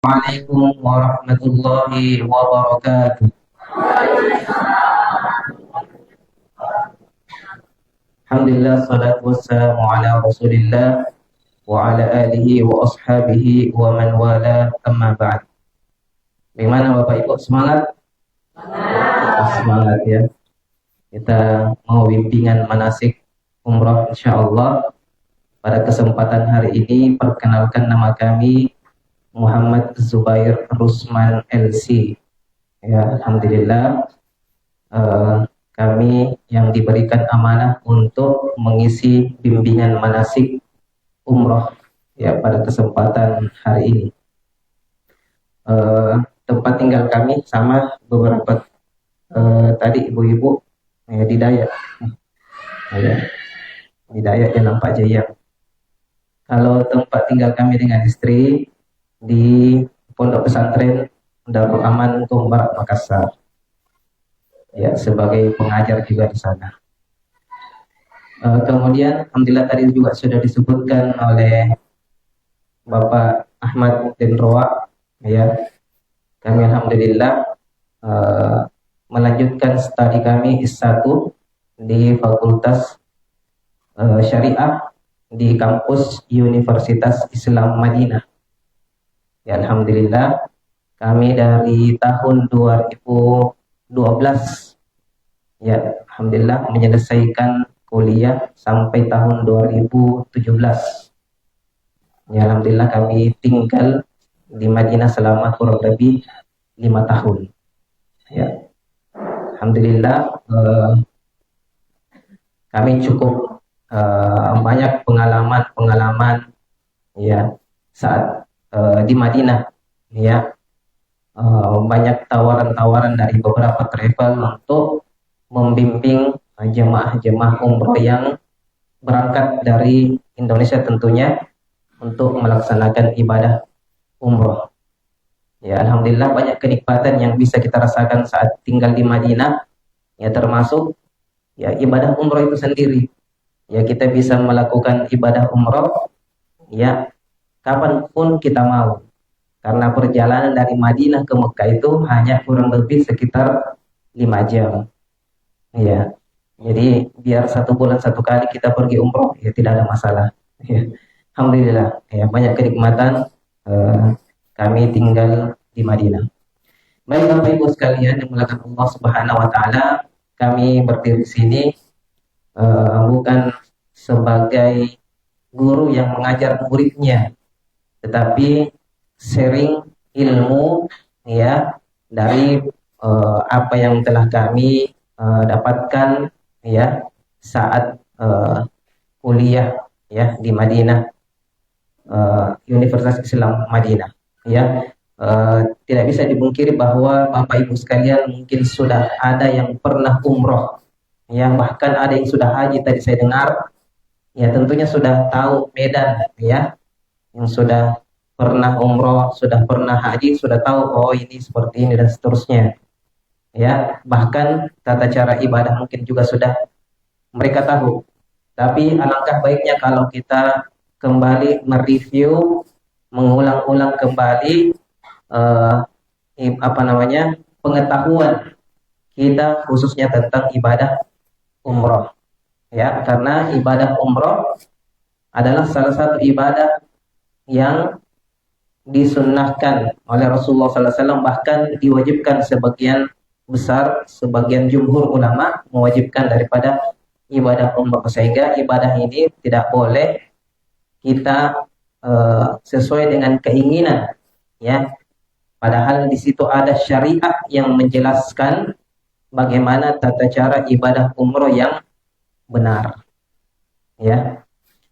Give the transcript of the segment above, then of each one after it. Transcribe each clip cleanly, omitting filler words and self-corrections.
Assalamualaikum warahmatullahi wabarakatuh. Alhamdulillah, salatu wassalamu ala rasulillah wa ala alihi wa ashabihi wa man wala amma ba'd. Bagaimana Bapak Ibu, semangat? Semangat ya. Kita mau bimbingan manasik umrah insyaallah. Pada kesempatan hari ini perkenalkan nama kami Muhammad Zubair Rusman LC. Ya, alhamdulillah kami yang diberikan amanah untuk mengisi bimbingan manasik umroh ya pada kesempatan hari ini. Tempat tinggal kami sama beberapa tadi ibu-ibu di Dayak. Di Dayak Jalan Pak Jaya. Kalau tempat tinggal kami dengan istri di Pondok Pesantren Darul Aman Barat Makassar. Ya, sebagai pengajar juga di sana. Kemudian alhamdulillah tadi juga sudah disebutkan oleh Bapak Ahmad bin Roa ya. Kami alhamdulillah melanjutkan studi kami S1 di Fakultas Syariah di kampus Universitas Islam Madinah. Ya, alhamdulillah kami dari tahun 2012 ya, alhamdulillah menyelesaikan kuliah sampai tahun 2017. Ya, alhamdulillah kami tinggal di Madinah selama kurang lebih 5 tahun. Ya, alhamdulillah kami cukup banyak pengalaman ya saat di Madinah ya. Banyak tawaran-tawaran dari beberapa travel untuk membimbing jemaah-jemaah umroh yang berangkat dari Indonesia tentunya untuk melaksanakan ibadah umroh. Ya, alhamdulillah banyak kenikmatan yang bisa kita rasakan saat tinggal di Madinah. Ya, termasuk ya ibadah umroh itu sendiri. Ya, kita bisa melakukan ibadah umroh ya kapanpun kita mau. Karena perjalanan dari Madinah ke Mekah itu hanya kurang lebih sekitar 5 jam. Ya. Jadi biar 1 bulan 1 kali kita pergi umroh ya tidak ada masalah. Ya. Alhamdulillah ya banyak kenikmatan kami tinggal di Madinah. Baik Bapak Ibu sekalian yang dimuliakan Allah Subhanahu wa taala, kami berdiri di sini bukan sebagai guru yang mengajar muridnya, tetapi sharing ilmu ya dari apa yang telah kami dapatkan ya saat kuliah ya di Madinah, Universitas Islam Madinah ya. Tidak bisa dipungkiri bahwa Bapak Ibu sekalian mungkin sudah ada yang pernah umroh, yang bahkan ada yang sudah haji tadi saya dengar. Ya, tentunya sudah tahu medan ya, yang sudah pernah umroh, sudah pernah haji, sudah tahu oh ini seperti ini dan seterusnya. Ya, bahkan tata cara ibadah mungkin juga sudah mereka tahu. Tapi alangkah baiknya kalau kita kembali mereview, mengulang-ulang kembali pengetahuan kita khususnya tentang ibadah umroh. Ya, karena ibadah umroh adalah salah satu ibadah yang disunnahkan oleh Rasulullah SAW, bahkan diwajibkan sebagian besar, sebagian jumhur ulama mewajibkan daripada ibadah umroh, sehingga ibadah ini tidak boleh kita sesuai dengan keinginan ya, padahal di situ ada syariat yang menjelaskan bagaimana tata cara ibadah umroh yang benar ya.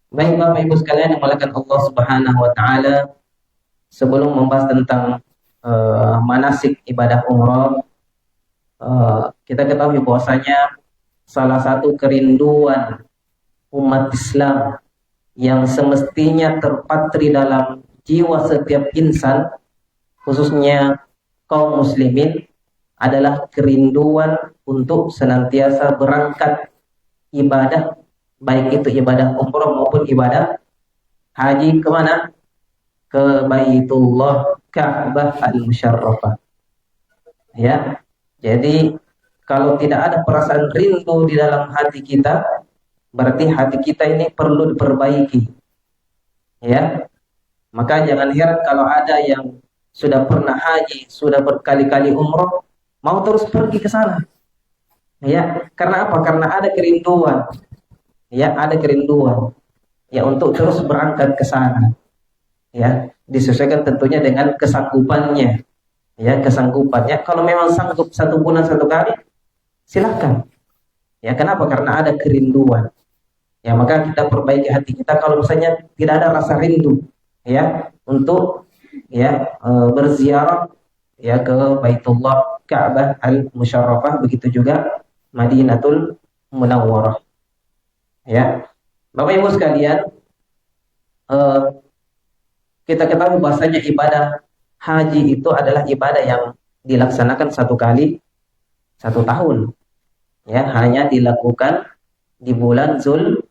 Baik Bapak Ibu sekalian yang dimuliakan Allah Subhanahu wa taala, sebelum membahas tentang manasik ibadah umroh, kita ketahui bahwasanya salah satu kerinduan umat Islam yang semestinya terpatri dalam jiwa setiap insan, khususnya kaum muslimin, adalah kerinduan untuk senantiasa berangkat ibadah, baik itu ibadah umroh maupun ibadah haji, kemana? Ke Baitullah Ka'bah al-Musyarrafah. Ya. Jadi kalau tidak ada perasaan rindu di dalam hati kita, berarti hati kita ini perlu diperbaiki. Ya. Maka jangan heran kalau ada yang sudah pernah haji, sudah berkali-kali umroh, mau terus pergi ke sana. Ya, karena apa? Karena ada kerinduan. Ya, ada kerinduan. Ya, untuk terus berangkat ke sana. Ya, disesuaikan tentunya dengan kesanggupannya. Ya, kesanggupannya. Kalau memang sanggup 1 bulan 1 kali, silakan. Ya, kenapa? Karena ada kerinduan. Ya, maka kita perbaiki hati kita kalau misalnya tidak ada rasa rindu, ya, untuk ya berziarah ya ke Baitullah Ka'bah al-Musyarrafah, begitu juga Madinatul Munawwarah. Ya, Bapak Ibu sekalian, eh, kita ketahui bahasanya ibadah haji itu adalah ibadah yang dilaksanakan 1 kali 1 tahun. Ya, hanya dilakukan di bulan Zulhijjah.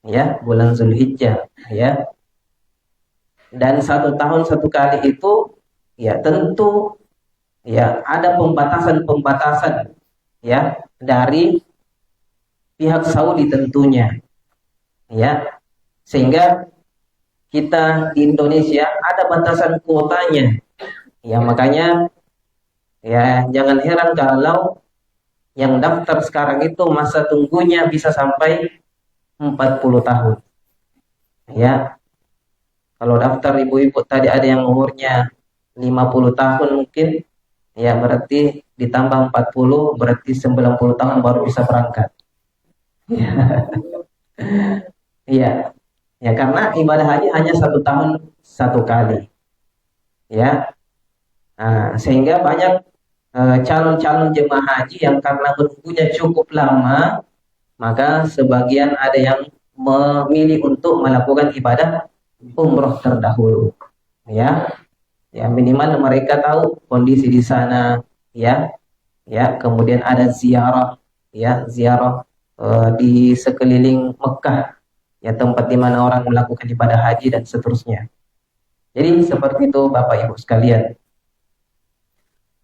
Ya, bulan Zulhijjah. Ya, dan 1 tahun 1 kali itu ya tentu ya ada pembatasan-pembatasan ya dari pihak Saudi tentunya, ya, sehingga kita di Indonesia ada batasan kuotanya, ya, makanya ya jangan heran kalau yang daftar sekarang itu masa tunggunya bisa sampai 40 tahun, ya. Kalau daftar ibu-ibu tadi ada yang umurnya 50 tahun mungkin, ya berarti ditambah 40 berarti 90 tahun baru bisa berangkat. Iya, ya karena ibadah haji hanya 1 tahun 1 kali, ya. Nah, sehingga banyak calon-calon jemaah haji yang karena menunggunya cukup lama, maka sebagian ada yang memilih untuk melakukan ibadah umroh terdahulu, ya. Ya minimal mereka tahu kondisi di sana, ya. Ya, kemudian ada ziarah, ya, ziarah di sekeliling Mekah, ya, tempat di mana orang melakukan ibadah haji dan seterusnya. Jadi seperti itu Bapak Ibu sekalian.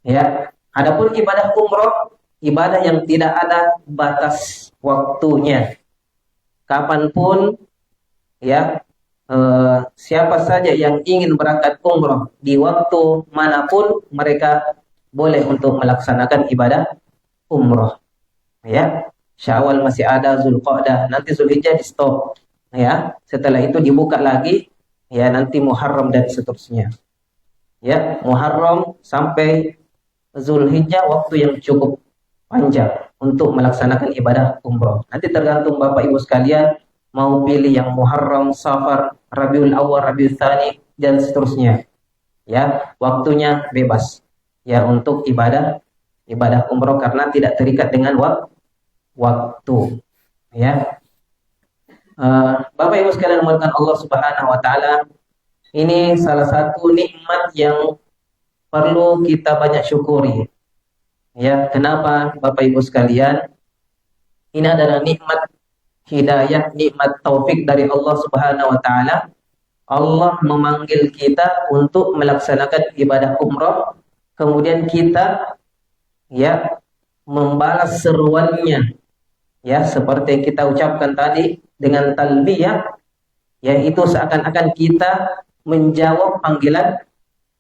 Ya, adapun ibadah umroh, ibadah yang tidak ada batas waktunya. Kapanpun, ya, siapa saja yang ingin berangkat umroh di waktu manapun mereka boleh untuk melaksanakan ibadah umroh. Ya, Syawal masih ada, Zulqa'dah, nanti Zulhijjah di stop. Ya, setelah itu dibuka lagi, ya nanti Muharram dan seterusnya. Ya, Muharram sampai Zulhijjah waktu yang cukup panjang untuk melaksanakan ibadah umroh. Nanti tergantung Bapak Ibu sekalian mau pilih yang Muharram, Safar, Rabiul Awal, Rabiul Tsani dan seterusnya. Ya, waktunya bebas. Ya, untuk ibadah umroh karena tidak terikat dengan waktu. Ya. Bapak Ibu sekalian dimulakan Allah Subhanahu wa taala, ini salah satu nikmat yang perlu kita banyak syukuri. Ya, kenapa Bapak Ibu sekalian? Ini adalah nikmat hidayah, nikmat taufik dari Allah Subhanahu wa taala. Allah memanggil kita untuk melaksanakan ibadah umroh, kemudian kita ya membalas seruannya. Ya, seperti yang kita ucapkan tadi dengan talbiyah, yaitu seakan-akan kita menjawab panggilan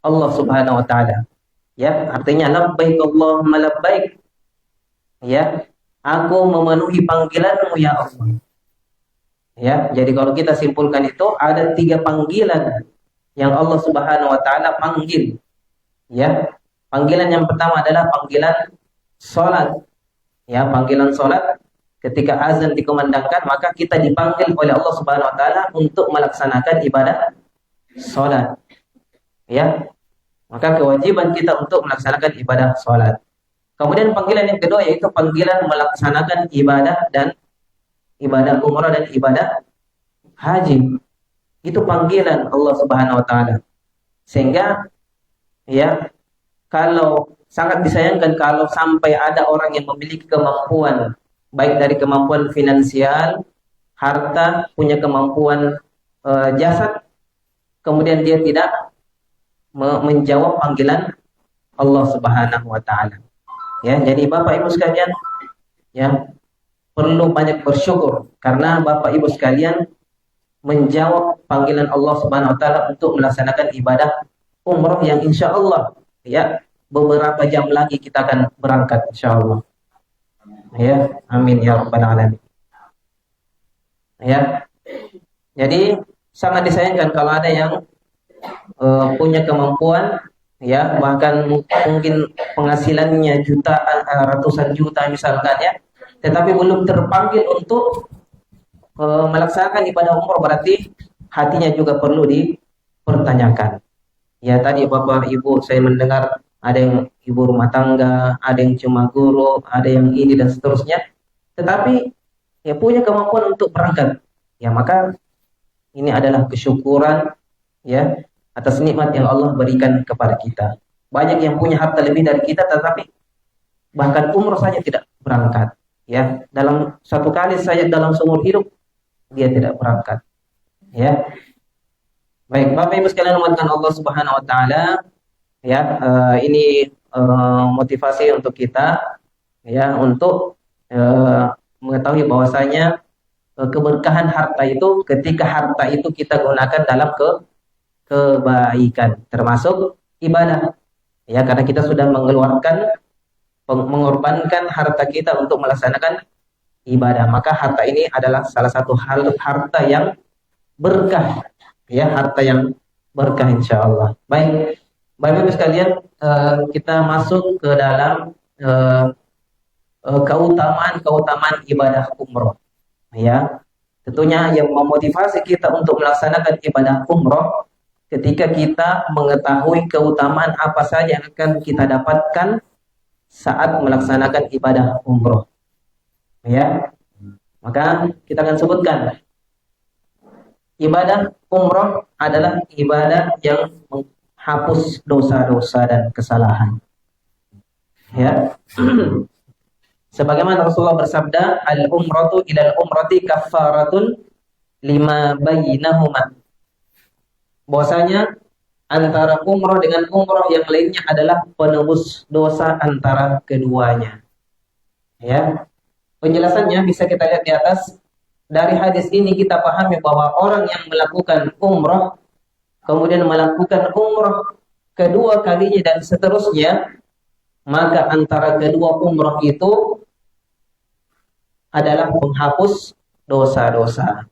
Allah Subhanahu wa taala. Ya, artinya labbaik Allahumma labbaik. Ya, aku memenuhi panggilanmu ya Allah. Ya, jadi kalau kita simpulkan itu ada 3 panggilan yang Allah Subhanahu wa taala panggil. Ya, panggilan yang pertama adalah panggilan salat. Ya, panggilan salat ketika azan dikumandangkan maka kita dipanggil oleh Allah Subhanahu wa taala untuk melaksanakan ibadah salat. Ya, maka kewajiban kita untuk melaksanakan ibadah sholat. Kemudian panggilan yang kedua yaitu panggilan melaksanakan ibadah dan ibadah umrah dan ibadah haji. Itu panggilan Allah Subhanahu wa taala. Sehingga ya kalau sangat disayangkan kalau sampai ada orang yang memiliki kemampuan baik dari kemampuan finansial, harta, punya kemampuan jasad, kemudian dia tidak menjawab panggilan Allah Subhanahu wa taala. Ya, jadi Bapak Ibu sekalian, ya, perlu banyak bersyukur karena Bapak Ibu sekalian menjawab panggilan Allah Subhanahu wa taala untuk melaksanakan ibadah umroh yang insya Allah, ya, beberapa jam lagi kita akan berangkat insya Allah. Ya, amin ya rabbal alamin. Ya. Jadi sangat disayangkan kalau ada yang punya kemampuan, ya, bahkan mungkin penghasilannya jutaan, ratusan juta misalkan, ya, tetapi belum terpanggil untuk melaksanakan ibadah umroh, berarti hatinya juga perlu dipertanyakan. Ya, tadi Bapak Ibu saya mendengar ada yang ibu rumah tangga, ada yang cuma guru, ada yang ini dan seterusnya, tetapi ya punya kemampuan untuk berangkat. Ya, maka ini adalah kesyukuran, ya, atas nikmat yang Allah berikan kepada kita. Banyak yang punya harta lebih dari kita, tetapi bahkan umroh saja tidak berangkat. Ya, dalam satu kali saja dalam seumur hidup dia tidak berangkat. Ya, baik Bapak Ibu sekalian umatkan Allah Subhanahu Wa Taala. Ya, ini motivasi untuk kita, ya, untuk mengetahui bahwasanya keberkahan harta itu ketika harta itu kita gunakan dalam kebaikan, termasuk ibadah. Ya, karena kita sudah mengorbankan harta kita untuk melaksanakan ibadah, maka harta ini adalah salah satu harta yang berkah, ya, harta yang berkah insyaallah. Baik, Bapak Ibu sekalian, kita masuk ke dalam keutamaan ibadah umroh. Ya, tentunya yang memotivasi kita untuk melaksanakan ibadah umroh ketika kita mengetahui keutamaan apa saja yang akan kita dapatkan saat melaksanakan ibadah umroh. Ya, maka kita akan sebutkan ibadah umroh adalah ibadah yang menghapus dosa-dosa dan kesalahan. Ya. Sebagaimana Rasulullah bersabda, al-umratu ilal umrati kaffaratun lima bainahuma. Bahwasanya antara umroh dengan umroh yang lainnya adalah penebus dosa antara keduanya. Ya. Penjelasannya bisa kita lihat di atas. Dari hadis ini kita pahami bahwa orang yang melakukan umroh, kemudian melakukan umroh kedua kalinya dan seterusnya, maka antara kedua umroh itu adalah menghapus dosa-dosa.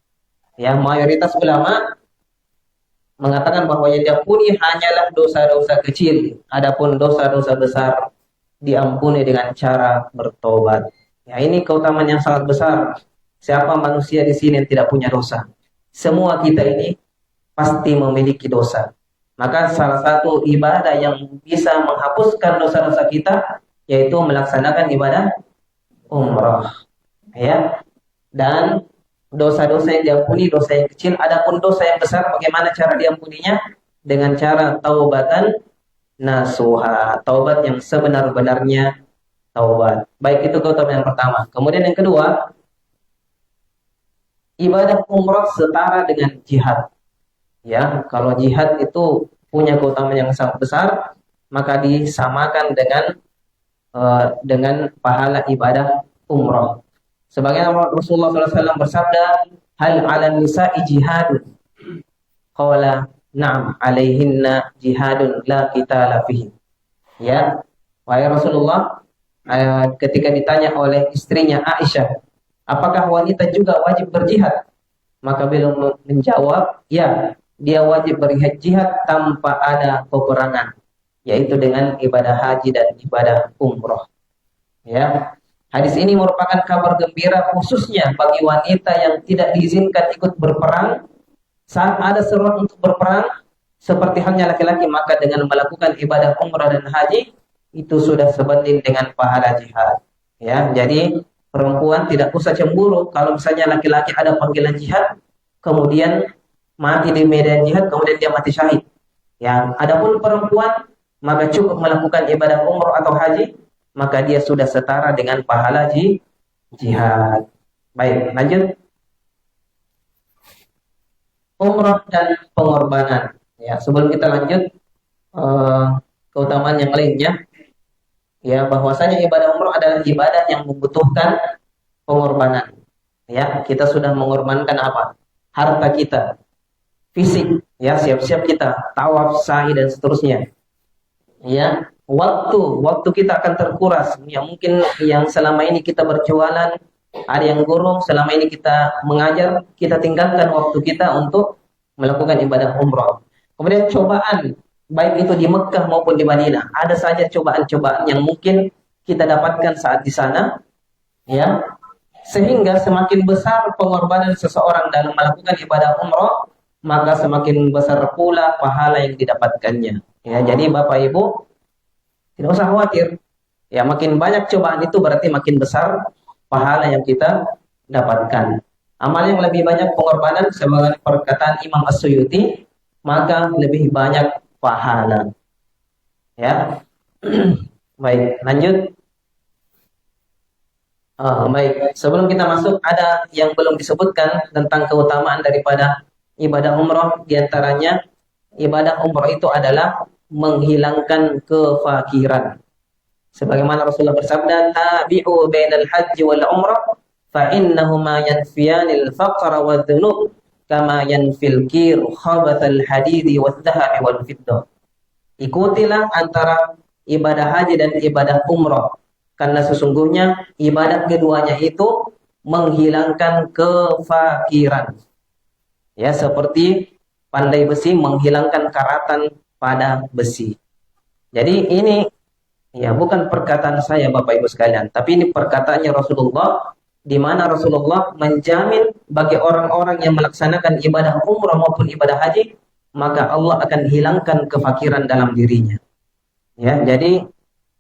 Ya, mayoritas ulama mengatakan bahwa yang diampuni hanyalah dosa-dosa kecil, adapun dosa-dosa besar diampuni dengan cara bertobat. Ya, ini keutamaan yang sangat besar. Siapa manusia di sini yang tidak punya dosa? Semua kita ini pasti memiliki dosa. Maka salah satu ibadah yang bisa menghapuskan dosa-dosa kita yaitu melaksanakan ibadah umrah. Ya. Dan dosa-dosa yang diampuni dosa yang kecil, adapun dosa yang besar bagaimana cara diampuninya? Dengan cara taubatan nasuha, taubat yang sebenar-benarnya taubat. Baik, itu keutamaan yang pertama. Kemudian yang kedua, ibadah umrah setara dengan jihad. Ya, kalau jihad itu punya keutamaan yang sangat besar, maka disamakan dengan pahala ibadah umrah. Sebagaimana Rasulullah SAW bersabda, hal 'alan nisa'i jihadun? Qala na'am 'alaihinna jihadun la qitala fihi. Ya, wahai Rasulullah, ketika ditanya oleh istrinya Aisyah, apakah wanita juga wajib berjihad? Maka beliau menjawab, ya, dia wajib berjihad tanpa ada peperangan, yaitu dengan ibadah haji dan ibadah umroh. Ya, hadis ini merupakan kabar gembira khususnya bagi wanita yang tidak diizinkan ikut berperang. Saat ada seruan untuk berperang, seperti halnya laki-laki, maka dengan melakukan ibadah umrah dan haji itu sudah sebanding dengan pahala jihad. Ya, jadi perempuan tidak usah cemburu kalau misalnya laki-laki ada panggilan jihad, kemudian mati di medan jihad, kemudian dia mati syahid. Ya, adapun perempuan maka cukup melakukan ibadah umrah atau haji, maka dia sudah setara dengan pahala jihad. Baik, lanjut. Umrah dan pengorbanan. Ya, sebelum kita lanjut eh, keutamaan yang lainnya, ya bahwasanya ibadah umroh adalah ibadah yang membutuhkan pengorbanan. Ya, kita sudah mengorbankan apa? Harta kita, fisik, ya siap-siap kita, tawaf, sa'i dan seterusnya. Ya, waktu kita akan terkuras. Ya mungkin yang selama ini kita berjualan, ada yang guru, selama ini kita mengajar, kita tinggalkan waktu kita untuk melakukan ibadah umroh. Kemudian cobaan, baik itu di Mekah maupun di Madinah, ada saja cobaan-cobaan yang mungkin kita dapatkan saat di sana, ya. Sehingga semakin besar pengorbanan seseorang dalam melakukan ibadah umroh, maka semakin besar pula pahala yang didapatkannya. Ya, jadi Bapak Ibu tidak usah khawatir. Ya, makin banyak cobaan itu berarti makin besar pahala yang kita dapatkan. Amal yang lebih banyak pengorbanan sebagai perkataan Imam As-Suyuti, maka lebih banyak pahala. Ya. Baik, lanjut. Baik, sebelum kita masuk ada yang belum disebutkan tentang keutamaan daripada ibadah umroh. Di antaranya ibadah umroh itu adalah menghilangkan kefakiran. Sebagaimana Rasulullah bersabda, "Tabi'u bainal haji wal umrah fa innahuma yanfiyanil faqra wa dzunub kama yanfil kir khabathal hadidi wad dhahabi wal fiddah." Ikutilah antara ibadah haji dan ibadah umrah, karena sesungguhnya ibadah keduanya itu menghilangkan kefakiran. Ya, seperti pandai besi menghilangkan karatan pada besi. Jadi ini ya bukan perkataan saya Bapak Ibu sekalian, tapi ini perkataannya Rasulullah, di mana Rasulullah menjamin bagi orang-orang yang melaksanakan ibadah umrah maupun ibadah haji, maka Allah akan hilangkan kefakiran dalam dirinya. Ya, jadi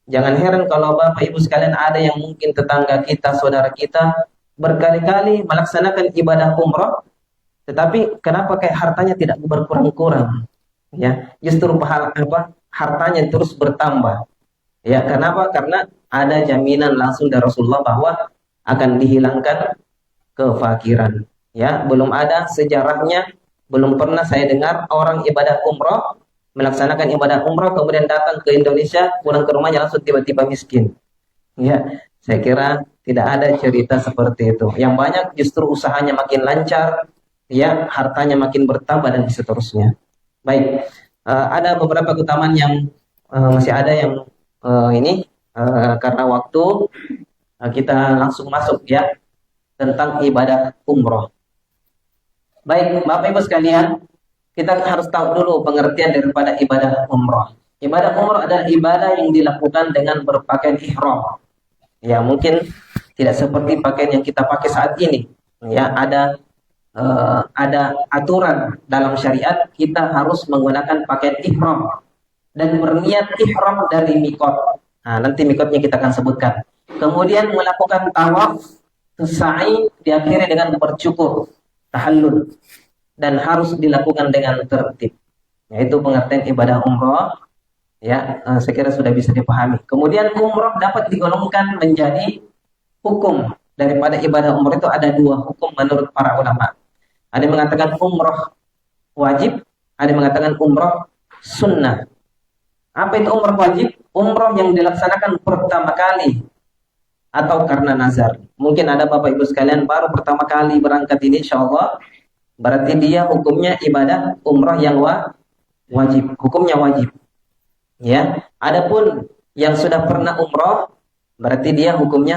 jangan heran kalau Bapak Ibu sekalian ada yang mungkin tetangga kita, saudara kita berkali-kali melaksanakan ibadah umrah, tetapi kenapa kayak hartanya tidak berkurang-kurang? Ya, justru pahala apa? Hartanya terus bertambah. Ya, kenapa? Karena ada jaminan langsung dari Rasulullah bahwa akan dihilangkan kefakiran. Ya, belum ada sejarahnya, belum pernah saya dengar orang ibadah umrah melaksanakan ibadah umrah kemudian datang ke Indonesia, pulang ke rumahnya langsung tiba-tiba miskin. Ya, saya kira tidak ada cerita seperti itu. Yang banyak justru usahanya makin lancar, ya, hartanya makin bertambah dan seterusnya. Baik, ada beberapa keutamaan yang masih ada yang karena waktu kita langsung masuk ya tentang ibadah umroh. Baik, Bapak Ibu sekalian, kita harus tahu dulu pengertian daripada ibadah umroh. Ibadah umroh adalah ibadah yang dilakukan dengan berpakaian ihram. Ya, mungkin tidak seperti pakaian yang kita pakai saat ini. Ya, ada aturan dalam syariat kita harus menggunakan pakaian ihram dan berniat ihram dari mikot. Nah, nanti mikotnya kita akan sebutkan. Kemudian melakukan tawaf, sa'i diakhiri dengan bercukur, tahallul, dan harus dilakukan dengan tertib. Yaitu pengertian ibadah umroh. Ya, saya kira sudah bisa dipahami. Kemudian umroh dapat digolongkan menjadi hukum daripada ibadah umroh itu ada dua hukum menurut para ulama. Ada yang mengatakan umroh wajib, ada yang mengatakan umroh sunnah. Apa itu umroh wajib? Umroh yang dilaksanakan pertama kali atau karena nazar. Mungkin ada Bapak Ibu sekalian baru pertama kali berangkat ini, insya Allah, berarti dia hukumnya ibadah umroh yang wajib, hukumnya wajib. Ya, adapun yang sudah pernah umroh, berarti dia hukumnya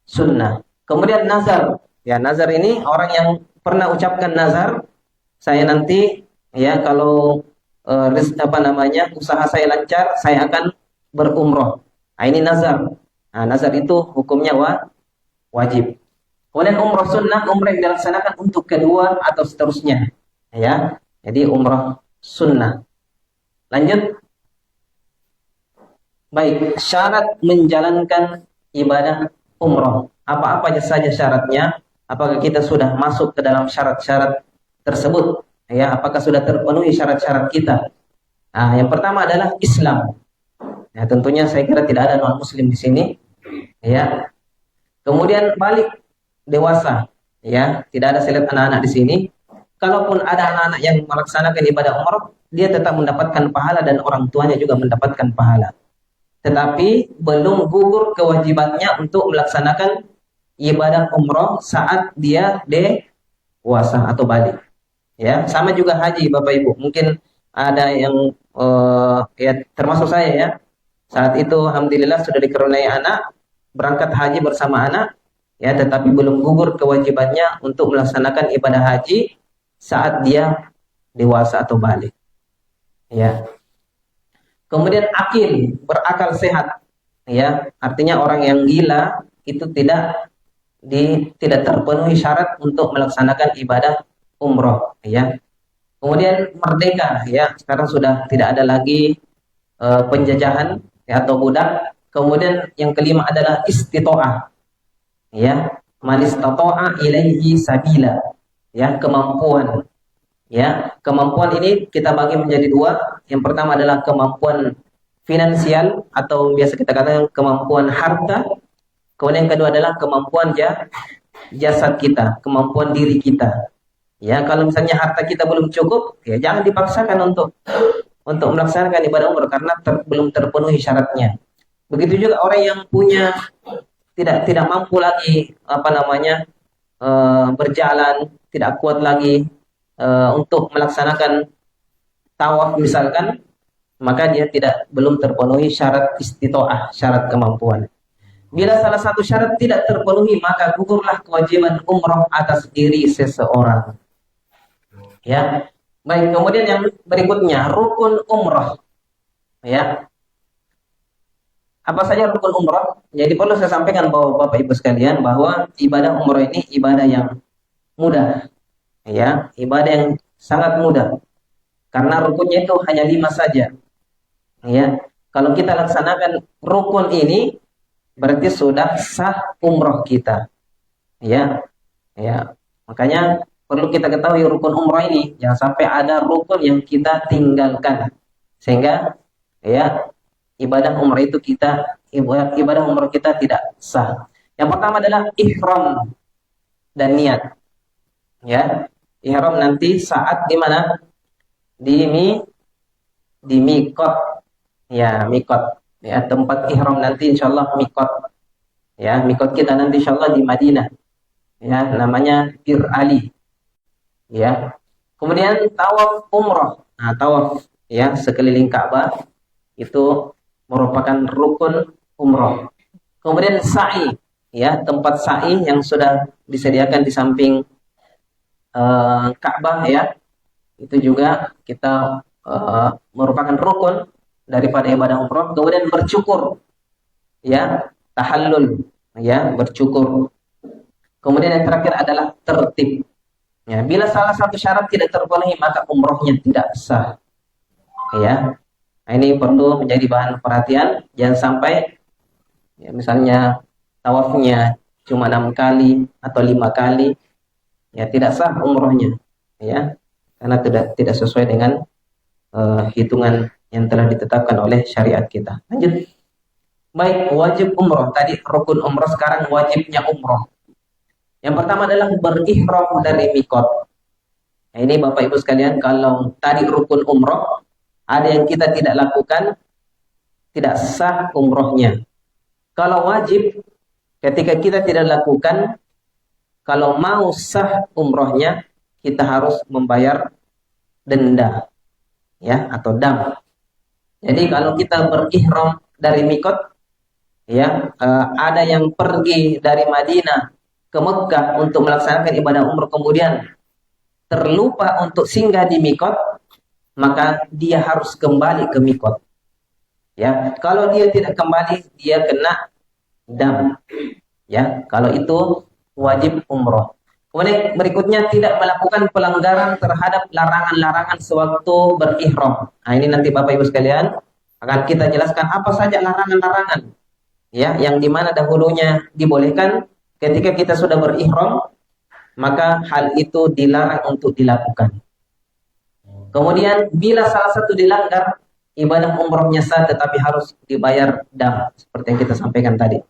sunnah. Kemudian nazar. Ya, nazar ini orang yang pernah ucapkan nazar, saya nanti ya kalau usaha saya lancar, saya akan berumroh. Nah, ini nazar. Nah, nazar itu hukumnya wajib. Kemudian umroh sunnah, umroh yang dilaksanakan untuk kedua atau seterusnya. Ya, jadi umroh sunnah. Lanjut. Baik, syarat menjalankan ibadah umroh. Apa-apa saja syaratnya? Apakah kita sudah masuk ke dalam syarat-syarat tersebut? Ya, apakah sudah terpenuhi syarat-syarat kita? Nah, yang pertama adalah Islam. Ya, tentunya saya kira tidak ada non-muslim di sini. Ya. Kemudian balik dewasa. Ya, tidak ada saya lihat anak-anak di sini. kalaupun ada anak-anak yang melaksanakan ibadah umrah, dia tetap mendapatkan pahala dan orang tuanya juga mendapatkan pahala. Tetapi belum gugur kewajibannya untuk melaksanakan ibadah umrah saat dia dewasa atau balik. Ya, sama juga haji Bapak Ibu. Mungkin ada yang ya termasuk saya ya. Saat itu alhamdulillah sudah dikaruniai anak, berangkat haji bersama anak, ya, tetapi belum gugur kewajibannya untuk melaksanakan ibadah haji saat dia dewasa atau balik. Ya. Kemudian akil, berakal sehat. Ya, artinya orang yang gila itu tidak terpenuhi syarat untuk melaksanakan ibadah umroh, ya. Kemudian merdeka, ya. Sekarang sudah tidak ada lagi penjajahan, ya, atau budak. Kemudian yang kelima adalah istitoah, ya. Man istata'a ilaihi sabila, ya, kemampuan. Ya, kemampuan ini kita bagi menjadi dua. Yang pertama adalah kemampuan finansial atau biasa kita katakan kemampuan harta. Kemudian yang kedua adalah kemampuan jasad kita, kemampuan diri kita. Ya, kalau misalnya harta kita belum cukup, ya jangan dipaksakan untuk melaksanakan ibadah umrah karena belum terpenuhi syaratnya. Begitu juga orang yang punya tidak mampu lagi berjalan, tidak kuat lagi untuk melaksanakan tawaf misalkan, maka dia belum terpenuhi syarat istitoah, syarat kemampuan. Bila salah satu syarat tidak terpenuhi, maka gugurlah kewajiban umroh atas diri seseorang. Ya, baik. Kemudian yang berikutnya rukun umroh. Ya, apa saja rukun umroh? Jadi perlu saya sampaikan bahwa Bapak Ibu sekalian bahwa ibadah umroh ini ibadah yang mudah. Ya, ibadah yang sangat mudah karena rukunnya itu hanya 5 saja. Ya, kalau kita laksanakan rukun ini berarti sudah sah umroh kita. Ya, ya, makanya perlu kita ketahui rukun umroh ini jangan sampai ada rukun yang kita tinggalkan sehingga ya ibadah umroh umroh kita tidak sah. Yang pertama adalah ihram dan niat. Ya, ihram nanti saat di mana? Di mikot. Ya, mikot. Ya, tempat ihram nanti insyaallah mikot. Ya, mikot kita nanti insyaallah di Madinah. Ya, namanya Bir Ali. Ya. Kemudian tawaf umrah. Nah, tawaf ya sekeliling Ka'bah itu merupakan rukun umrah. Kemudian sa'i, ya, tempat sa'i yang sudah disediakan di samping Ka'bah, ya, itu juga kita merupakan rukun daripada ibadah umrah. Kemudian bercukur, ya, tahallul, ya, bercukur. Kemudian yang terakhir adalah tertib. Ya, bila salah satu syarat tidak terpenuhi maka umrohnya tidak sah. Ya, nah, ini perlu menjadi bahan perhatian. Jangan sampai ya, misalnya tawafnya cuma 6 kali atau 5 kali. Ya, tidak sah umrohnya, ya, karena tidak sesuai dengan hitungan yang telah ditetapkan oleh syariat kita. Lanjut. Baik, wajib umroh tadi rukun umroh, sekarang wajibnya umroh. Yang pertama adalah berihram dari mikot. Nah, ini Bapak Ibu sekalian, kalau tadi rukun umroh ada yang kita tidak lakukan, tidak sah umrohnya. Kalau wajib, ketika kita tidak lakukan, kalau mau sah umrohnya, kita harus membayar denda, ya, atau dam. Jadi kalau kita berihram dari mikot, ya, ada yang pergi dari Madinah ke Mekah untuk melaksanakan ibadah umroh kemudian terlupa untuk singgah di mikot, maka dia harus kembali ke mikot. Ya, kalau dia tidak kembali, dia kena dam. Ya, kalau itu wajib umroh. Kemudian berikutnya tidak melakukan pelanggaran terhadap larangan-larangan sewaktu berihram. Nah, ini nanti Bapak Ibu sekalian akan kita jelaskan apa saja larangan-larangan. Ya, yang dimana dahulunya dibolehkan, ketika kita sudah berihram, maka hal itu dilarang untuk dilakukan. Kemudian bila salah satu dilanggar, ibadah umrohnya sah tetapi harus dibayar dam seperti yang kita sampaikan tadi.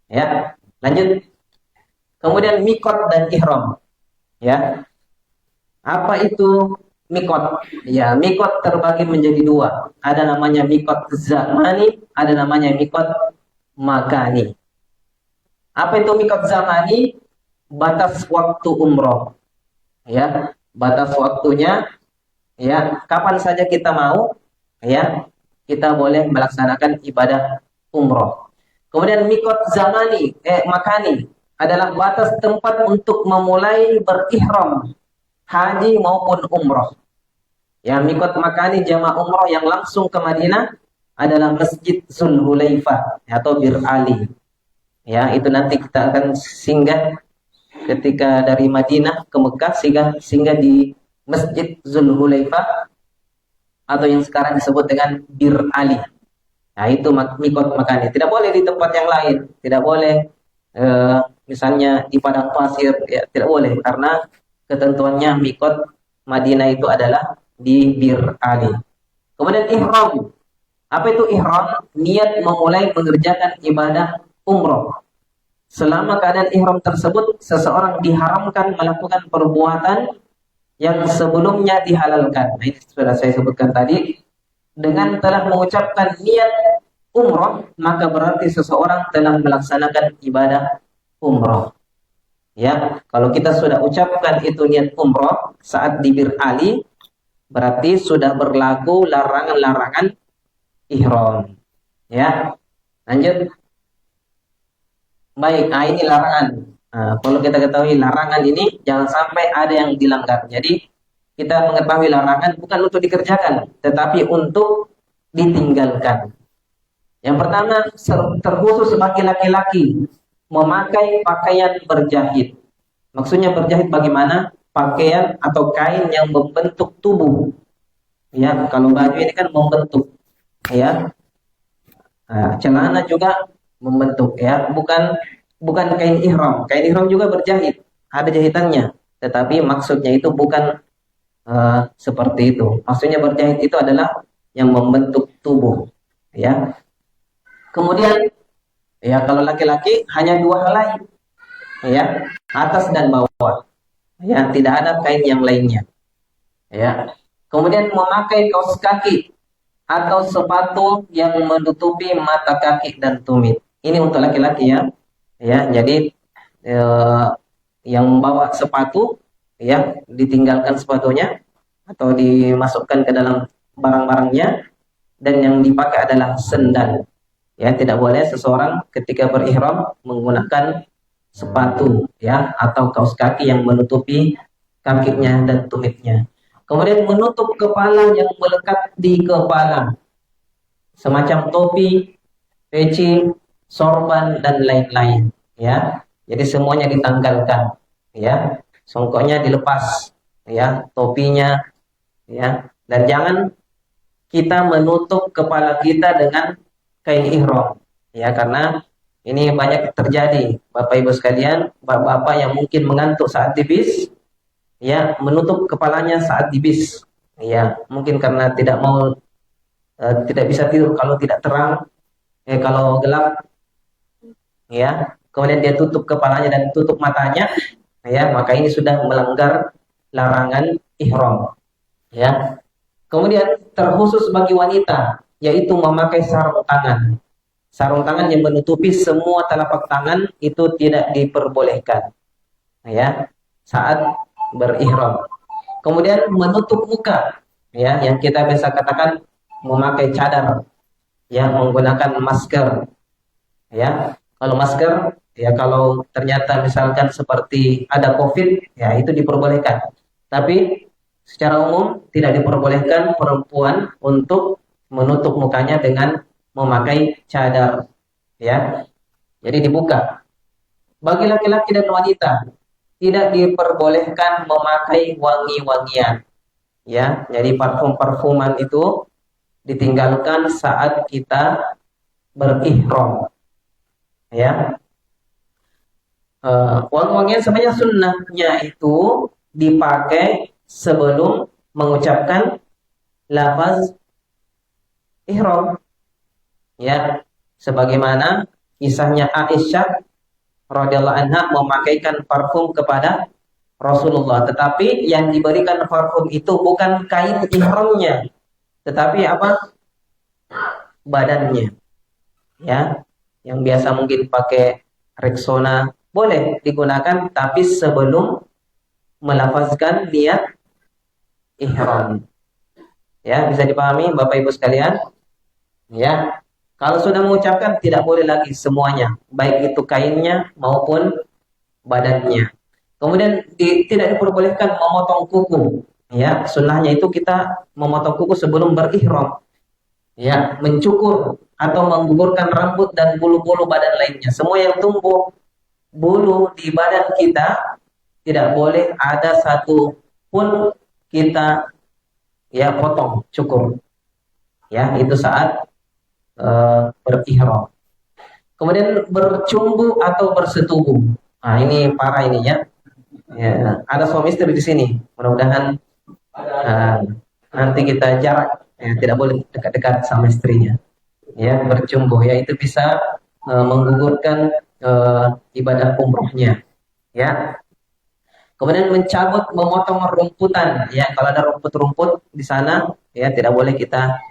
Ya, lanjut. Kemudian mikot dan ihram. Ya. Apa itu mikot? Ya, mikot terbagi menjadi dua. Ada namanya mikot zamani, ada namanya mikot makani. Apa itu mikot zamani? Batas waktu umroh. Ya, batas waktunya. Ya, kapan saja kita mau, ya, kita boleh melaksanakan ibadah umroh. Kemudian mikot zamani, makani adalah batas tempat untuk memulai berihram haji maupun umroh. Yang mikot makani jamaah umroh yang langsung ke Madinah adalah Masjid Zulhulaifah atau Bir Ali. Ya, itu nanti kita akan singgah ketika dari Madinah ke Mekah, singgah di Masjid Zulhulaifah atau yang sekarang disebut dengan Bir Ali. Nah, itu mikot makani. Tidak boleh di tempat yang lain. Tidak boleh misalnya di padang pasir, ya, tidak boleh karena ketentuannya mikot Madinah itu adalah di Bir Ali. Kemudian ihram. Apa itu ihram? Niat memulai mengerjakan ibadah umroh. Selama keadaan ihram tersebut, seseorang diharamkan melakukan perbuatan yang sebelumnya dihalalkan. Nah, ini sudah saya sebutkan tadi. Dengan telah mengucapkan niat umroh, maka berarti seseorang telah melaksanakan ibadah umroh. Ya, kalau kita sudah ucapkan itu niat umroh saat di Bir Ali, berarti sudah berlaku larangan-larangan ihram. Ya, lanjut. Baik, ini larangan. Nah, kalau kita ketahui larangan ini jangan sampai ada yang dilanggar. Jadi kita mengetahui larangan bukan untuk dikerjakan, tetapi untuk ditinggalkan. Yang pertama, terkhusus bagi laki-laki memakai pakaian berjahit. Maksudnya berjahit bagaimana? Pakaian atau kain yang membentuk tubuh. Ya, kalau baju ini kan membentuk. Ya, nah, celana juga membentuk. Ya, bukan kain ihram. Kain ihram juga berjahit, ada jahitannya. Tetapi maksudnya itu bukan seperti itu. Maksudnya berjahit itu adalah yang membentuk tubuh. Ya. Kemudian, ya kalau laki-laki hanya dua helai, ya, atas dan bawah. Ya, tidak ada kain yang lainnya. Ya. Kemudian memakai kaos kaki atau sepatu yang menutupi mata kaki dan tumit. Ini untuk laki-laki ya. Ya, jadi yang membawa sepatu, ya, ditinggalkan sepatunya atau dimasukkan ke dalam barang-barangnya, dan yang dipakai adalah sendal. Ya, tidak boleh seseorang ketika berihram menggunakan sepatu, ya, atau kaos kaki yang menutupi kakinya dan tumitnya. Kemudian menutup kepala yang melekat di kepala, semacam topi, peci, sorban dan lain-lain. Ya, jadi semuanya ditanggalkan. Ya, songkoknya dilepas, ya, topinya, ya, dan jangan kita menutup kepala kita dengan kain ihram, ya, karena ini banyak terjadi, Bapak Ibu sekalian, bapak-bapak yang mungkin mengantuk saat di bis, ya, menutup kepalanya saat di bis, ya, mungkin karena tidak mau, tidak bisa tidur kalau tidak terang, kalau gelap, ya, kemudian dia tutup kepalanya dan tutup matanya, ya, maka ini sudah melanggar larangan ihram, ya. Kemudian terkhusus bagi wanita, yaitu memakai sarung tangan. Sarung tangan yang menutupi semua telapak tangan itu tidak diperbolehkan, ya, saat berihram. Kemudian menutup muka, ya, yang kita bisa katakan memakai cadar, ya, menggunakan masker, ya. Kalau masker, ya, kalau ternyata misalkan seperti ada COVID, ya, itu diperbolehkan. Tapi secara umum tidak diperbolehkan perempuan untuk menutup mukanya dengan memakai cadar, ya. Jadi dibuka. Bagi laki-laki dan wanita tidak diperbolehkan memakai wangi-wangian, ya. Jadi parfum-parfuman itu ditinggalkan saat kita berihram, ya. Wangi-wangian sebenarnya sunnahnya itu dipakai sebelum mengucapkan lafaz ihram, ya, sebagaimana kisahnya Aisyah radhiyallahu anha memakaikan parfum kepada Rasulullah. Tetapi yang diberikan parfum itu bukan kain ihramnya, tetapi apa? Badannya. Ya, yang biasa mungkin pakai Rexona boleh digunakan, tapi sebelum melafazkan niat ihram. Ya, bisa dipahami Bapak Ibu sekalian? Ya. Kalau sudah mengucapkan tidak boleh lagi semuanya, baik itu kainnya maupun badannya. Kemudian tidak diperbolehkan memotong kuku. Ya, sunnahnya itu kita memotong kuku sebelum berihram. Ya, mencukur atau menggugurkan rambut dan bulu-bulu badan lainnya. Semua yang tumbuh bulu di badan kita tidak boleh ada satu pun kita ya potong, cukur. Ya, itu saat berihram. Kemudian bercumbu atau bersetubuh. Nah, ini parah ini ya. Ya, ada suami istri di sini. Mudah-mudahan nanti kita jarak, ya, tidak boleh dekat-dekat sama istrinya. Ya, bercumbu ya itu bisa menggugurkan ibadah umrohnya. Ya. Kemudian mencabut, memotong rumputan. Ya, kalau ada rumput-rumput di sana, ya tidak boleh kita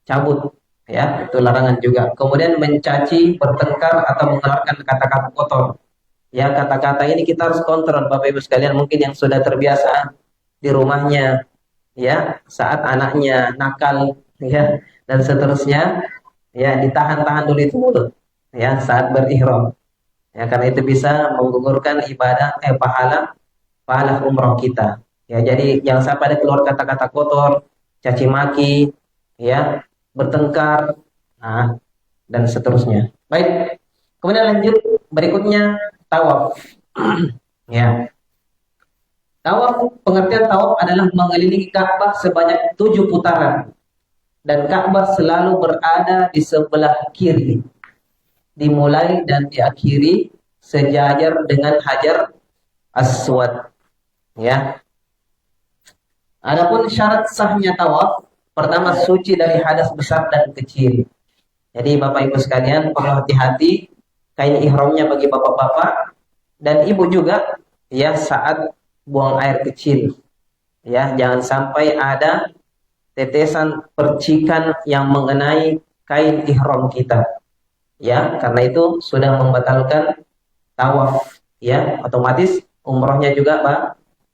cabut. Ya, itu larangan juga. Kemudian mencaci, bertengkar atau mengeluarkan kata-kata kotor. Ya, kata-kata ini kita harus kontrol Bapak Ibu sekalian, mungkin yang sudah terbiasa di rumahnya, ya, saat anaknya nakal, ya, dan seterusnya, ya, ditahan-tahan dulu itu mulut, ya, saat berihram. Ya, karena itu bisa menggugurkan ibadah pahala umroh kita. Ya, jadi jangan sampai ada keluar kata-kata kotor, caci maki, ya, bertengkar, nah, dan seterusnya. Baik, kemudian lanjut berikutnya tawaf. Ya, tawaf, pengertian tawaf adalah mengelilingi Ka'bah sebanyak 7 putaran dan Ka'bah selalu berada di sebelah kiri, dimulai dan diakhiri sejajar dengan Hajar Aswad. Ya. Adapun syarat sahnya tawaf, pertama suci dari hadas besar dan kecil. Jadi Bapak Ibu sekalian perlu hati-hati kain ihramnya bagi bapak-bapak dan ibu juga ya saat buang air kecil. Ya, jangan sampai ada tetesan percikan yang mengenai kain ihram kita. Ya, karena itu sudah membatalkan tawaf, ya, otomatis umrohnya juga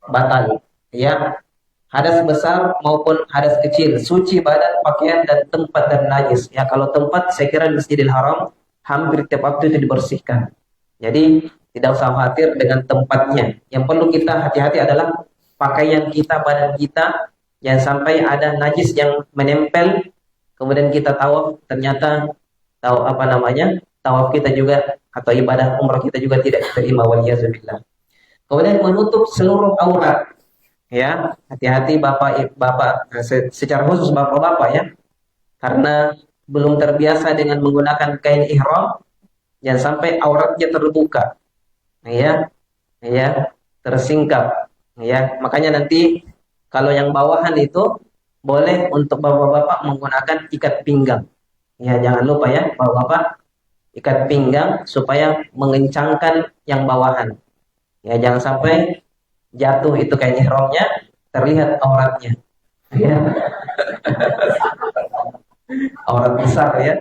batal. Ya, hadas besar maupun hadas kecil, suci badan, pakaian dan tempat dan najis. Ya, kalau tempat saya kira di Masjidil Haram hampir tiap waktu itu dibersihkan. Jadi tidak usah khawatir dengan tempatnya. Yang perlu kita hati-hati adalah pakaian kita, badan kita, jangan sampai ada najis yang menempel. Kemudian kita tawaf ternyata tawaf kita juga atau ibadah umrah kita juga tidak diterima, waliyadzubillah. Kemudian menutup seluruh aurat. Ya, hati-hati bapak secara khusus bapak-bapak ya. Karena belum terbiasa dengan menggunakan kain ihram, jangan sampai auratnya terbuka. Ya. Ya, tersingkap. Ya, makanya nanti kalau yang bawahan itu boleh untuk bapak-bapak menggunakan ikat pinggang. Ya, jangan lupa ya, bapak-bapak ikat pinggang supaya mengencangkan yang bawahan. Ya, jangan sampai jatuh itu kain ihramnya, terlihat auratnya. Ya. Aurat besar ya.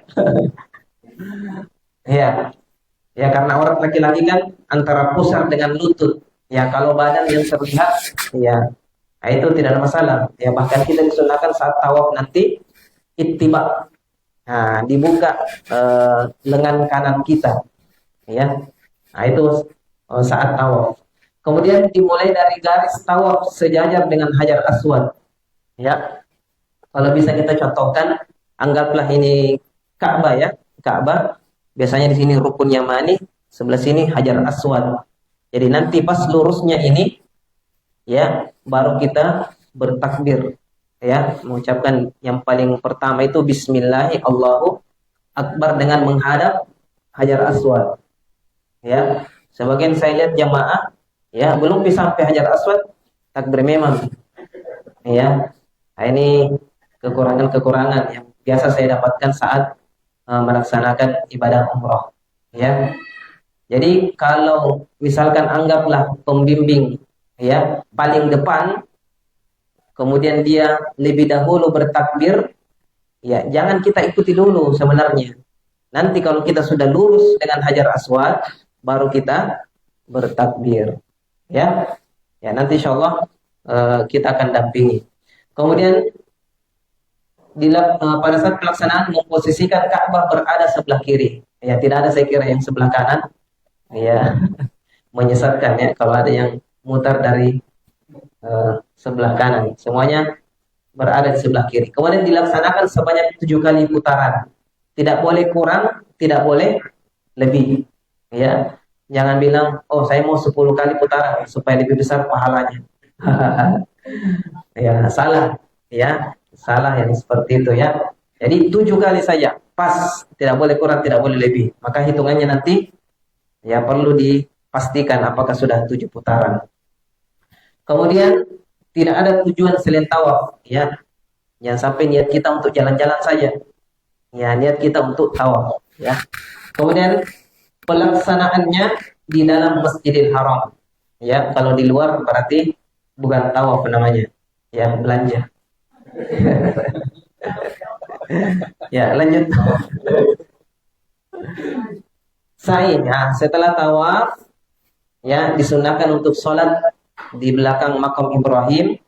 Ya. Ya, karena aurat laki-laki kan antara pusar dengan lutut. Ya, kalau badan yang terlihat ya itu tidak ada masalah. Ya, bahkan kita disunahkan saat tawaf nanti ittiba. Nah, dibuka lengan kanan kita. Ya. Nah, itu saat tawaf. Kemudian dimulai dari garis tawaf sejajar dengan Hajar Aswad. Ya. Kalau bisa kita contohkan, anggaplah ini Ka'bah ya. Ka'bah biasanya di sini rukun Yamani, sebelah sini Hajar Aswad. Jadi nanti pas lurusnya ini ya baru kita bertakbir ya, mengucapkan yang paling pertama itu bismillah Allahu akbar dengan menghadap Hajar Aswad. Ya, sebagian saya lihat jamaah ya belum bisa sampai Hajar Aswad takbir memang. Ya. Nah, ini kekurangan-kekurangan yang biasa saya dapatkan saat melaksanakan ibadah umroh. Ya. Jadi kalau misalkan anggaplah pembimbing ya, paling depan, kemudian dia lebih dahulu bertakbir, ya, jangan kita ikuti dulu sebenarnya. Nanti kalau kita sudah lurus dengan Hajar Aswad, baru kita bertakbir. Ya, ya nanti insya Allah kita akan dampingi. Kemudian pada saat pelaksanaan memposisikan Ka'bah berada sebelah kiri. Ya, tidak ada saya kira yang sebelah kanan. Ya, menyesatkan ya kalau ada yang mutar dari sebelah kanan. Semuanya berada di sebelah kiri. Kemudian dilaksanakan sebanyak 7 kali putaran. Tidak boleh kurang, tidak boleh lebih. Ya, jangan bilang, oh saya mau 10 kali putaran supaya lebih besar pahalanya. Ya, salah. Ya, salah yang seperti itu ya. Jadi 7 kali saja, pas, tidak boleh kurang, tidak boleh lebih. Maka hitungannya nanti ya perlu dipastikan apakah sudah 7 putaran. Kemudian tidak ada tujuan selain tawaf, ya. Jangan sampai niat kita untuk jalan-jalan saja. Ya, niat kita untuk tawaf, ya. Kemudian pelaksanaannya di dalam Masjidil Haram. Ya, kalau di luar berarti bukan tawaf namanya. Ya, belanja. Ya, lanjut. Sa'i. Nah, setelah tawaf, ya disunahkan untuk sholat di belakang makam Ibrahim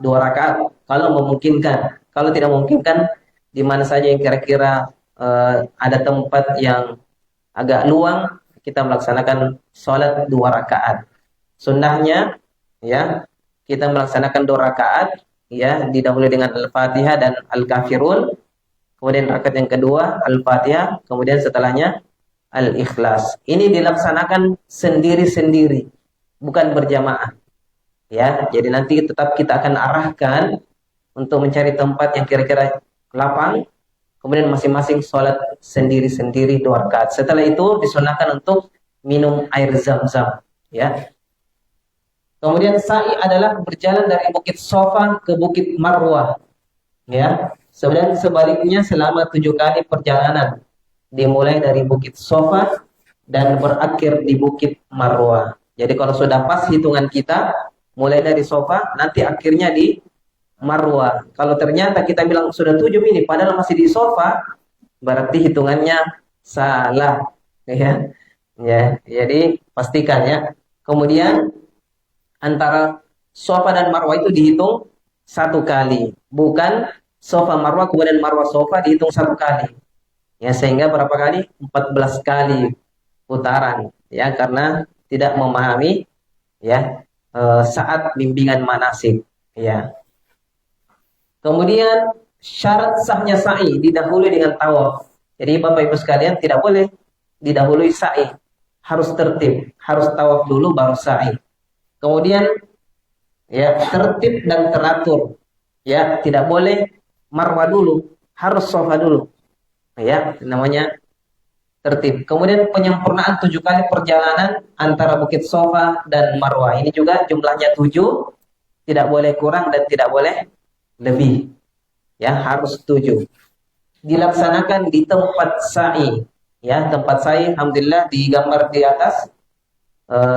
2 rakaat kalau memungkinkan. Kalau tidak memungkinkan, di mana saja yang kira-kira ada tempat yang agak luang, kita melaksanakan sholat 2 rakaat. Sunnahnya, ya, kita melaksanakan 2 rakaat, ya, didahului dengan Al-Fatihah dan Al-Kafirun. Kemudian rakaat yang kedua Al-Fatihah, kemudian setelahnya Al-Ikhlas. Ini dilaksanakan sendiri-sendiri, bukan berjamaah. Ya, jadi nanti tetap kita akan arahkan untuk mencari tempat yang kira-kira lapang, kemudian masing-masing sholat sendiri-sendiri 2 rakaat. Setelah itu disunahkan untuk minum air zam-zam, ya. Kemudian sa'i adalah berjalan dari Bukit Sofa ke Bukit Marwah, ya. Sebenarnya sebaliknya selama 7 kali perjalanan, dimulai dari Bukit Sofa dan berakhir di Bukit Marwah. Jadi kalau sudah pas hitungan kita, mulai dari Sofa, nanti akhirnya di Marwah. Kalau ternyata kita bilang sudah 7 ini, padahal masih di Sofa, berarti hitungannya salah. Ya, ya. Jadi pastikan ya. Kemudian antara Sofa dan Marwah itu dihitung 1 kali, bukan Sofa Marwah kemudian Marwah Sofa dihitung 1 kali. Ya, sehingga berapa kali? 14 kali putaran. Ya, karena tidak memahami ya saat bimbingan manasik. Ya. Kemudian syarat sahnya sa'i didahului dengan tawaf. Jadi Bapak Ibu sekalian tidak boleh didahului sa'i. Harus tertib, harus tawaf dulu baru sa'i. Kemudian ya tertib dan teratur. Ya, tidak boleh Marwah dulu, harus Sofa dulu. Ya, namanya tertib. Kemudian penyempurnaan 7 kali perjalanan antara Bukit Sofa dan Marwah. Ini juga jumlahnya 7, tidak boleh kurang dan tidak boleh lebih. Ya, harus 7. Dilaksanakan di tempat sa'i. Ya, tempat sa'i alhamdulillah di gambar di atas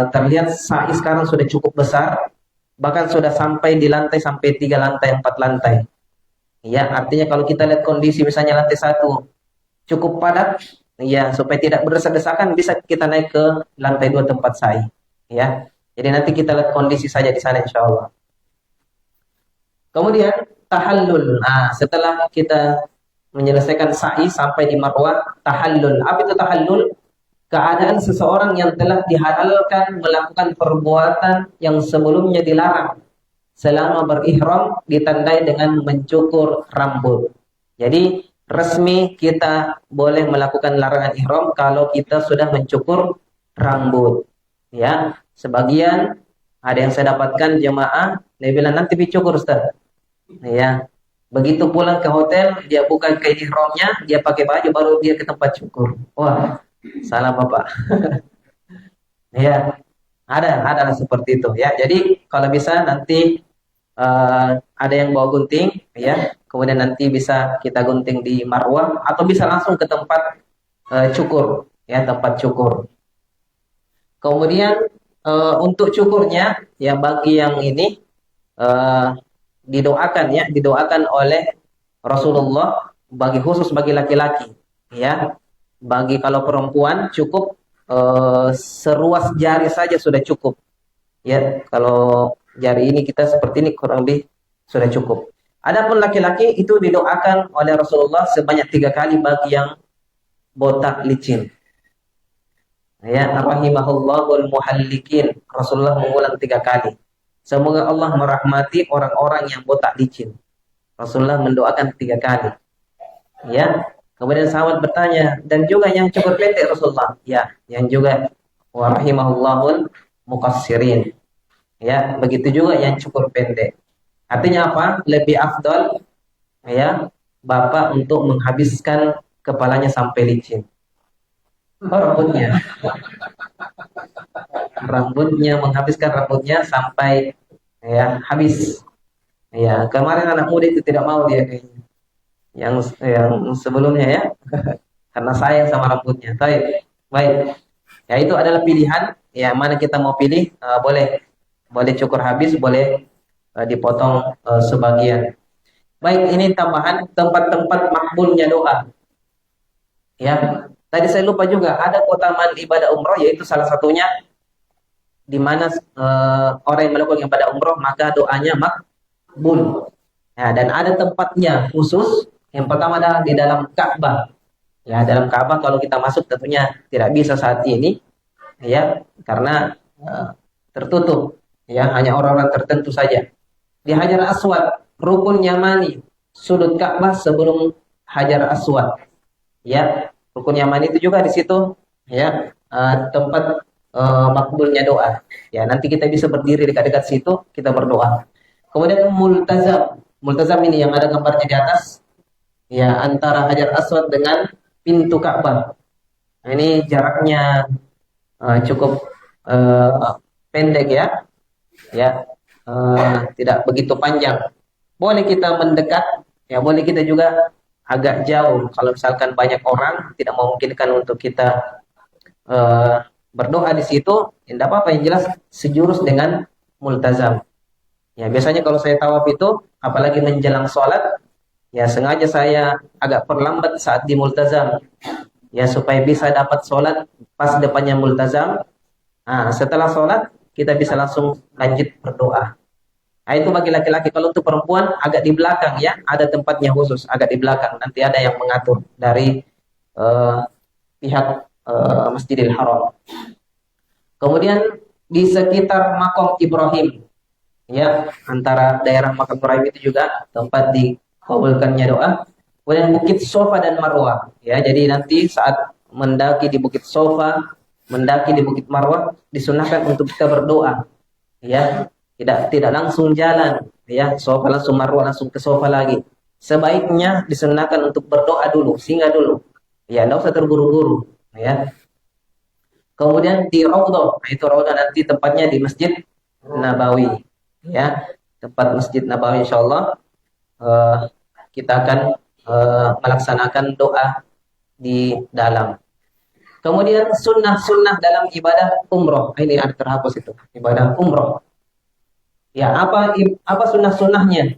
terlihat sa'i sekarang sudah cukup besar. Bahkan sudah sampai di lantai sampai 3 lantai, 4 lantai. Ya, artinya kalau kita lihat kondisi misalnya lantai 1 cukup padat, ya, supaya tidak berdesak-desakan bisa kita naik ke lantai 2 tempat sa'i. Ya. Jadi nanti kita lihat kondisi saja di sana insyaallah. Kemudian tahallul. Nah, setelah kita menyelesaikan sa'i sampai di Marwah, tahallul. Apa itu tahallul? Keadaan seseorang yang telah dihalalkan melakukan perbuatan yang sebelumnya dilarang selama berihram, ditandai dengan mencukur rambut. Jadi resmi kita boleh melakukan larangan ihram kalau kita sudah mencukur rambut. Ya, sebagian ada yang saya dapatkan jemaah, dia bilang nanti dicukur Ustaz. Ya, begitu pulang ke hotel, dia buka kain ihramnya, dia pakai baju baru dia ke tempat cukur. Wah, salah Bapak. Ya, ada seperti itu. Ya, jadi kalau bisa nanti ada yang bawa gunting, ya, kemudian nanti bisa kita gunting di Marwah atau bisa langsung ke tempat cukur, ya, tempat cukur. Kemudian untuk cukurnya ya bagi yang ini eh, didoakan ya, didoakan oleh Rasulullah bagi khusus bagi laki-laki ya. Bagi kalau perempuan cukup seruas jari saja sudah cukup ya. Kalau jari ini kita seperti ini kurang lebih sudah cukup. Adapun laki-laki itu didoakan oleh Rasulullah sebanyak 3 kali bagi yang botak licin. Ya, rahimahullahul muhallikin. Rasulullah mengulang 3 kali. Semoga Allah merahmati orang-orang yang botak licin. Rasulullah mendoakan 3 kali. Ya. Kemudian sahabat bertanya, dan juga yang cukur pendek Rasulullah. Ya, yang juga wa rahimahullahul muqassirin. Ya, begitu juga yang cukur pendek. Artinya apa? Lebih afdal ya bapak untuk menghabiskan kepalanya sampai licin. Oh, rambutnya menghabiskan rambutnya sampai ya habis. Ya, kemarin anak muda itu tidak mau dia kayaknya. Yang sebelumnya ya, karena sayang sama rambutnya. Baik, baik. Ya itu adalah pilihan. Ya mana kita mau pilih, boleh, boleh cukur habis, boleh dipotong sebagian. Baik, ini tambahan tempat-tempat makbulnya doa. Ya, tadi saya lupa juga ada keutamaan ibadah umroh, yaitu salah satunya di mana orang yang melakukan ibadah umroh maka doanya makbul. Ya, dan ada tempatnya khusus. Yang pertama adalah di dalam Ka'bah. Ya, dalam Ka'bah kalau kita masuk tentunya tidak bisa saat ini, ya, karena tertutup. Ya, hanya orang-orang tertentu saja. Di Hajar Aswad, rukun Yamani, sudut Ka'bah sebelum Hajar Aswad. Ya, rukun Yamani itu juga di situ. Ya, tempat makbulnya doa. Ya, nanti kita bisa berdiri dekat-dekat situ, kita berdoa. Kemudian multazam. Multazam ini yang ada gambarnya di atas. Ya, antara Hajar Aswad dengan pintu Ka'bah. Nah, ini jaraknya cukup pendek ya. Ya, tidak begitu panjang. Boleh kita mendekat, ya boleh kita juga agak jauh. Kalau misalkan banyak orang, tidak memungkinkan untuk kita berdoa di situ, tidak apa-apa, yang jelas sejurus dengan multazam. Ya, biasanya kalau saya tawaf itu, apalagi menjelang sholat, ya sengaja saya agak perlambat saat di multazam. Ya, supaya bisa dapat sholat pas depannya multazam. Nah, setelah sholat, kita bisa langsung lanjut berdoa. Nah, itu bagi laki-laki. Kalau untuk perempuan, agak di belakang ya, ada tempatnya khusus, agak di belakang. Nanti ada yang mengatur dari pihak Masjidil Haram. Kemudian di sekitar Makom Ibrahim, ya, antara daerah Makom Ibrahim itu juga tempat dikabulkannya doa. Kemudian Bukit Sofa dan Marwah, ya. Jadi nanti saat mendaki di Bukit Sofa, mendaki di Bukit Marwah, disunahkan untuk kita berdoa, ya. Tidak langsung jalan, ya. Sofa langsung Marwah langsung ke Sofa lagi. Sebaiknya disunahkan untuk berdoa dulu, singgah dulu. Ya, tidak usah terburu-buru, ya. Kemudian di Raudhah, itu Raudhah nanti tempatnya di Masjid Nabawi, ya, tempat Masjid Nabawi insyaallah kita akan melaksanakan doa di dalam. Kemudian sunnah-sunnah dalam ibadah umroh, ini ada terhapus itu, ibadah umroh. Ya, apa sunnah-sunnahnya?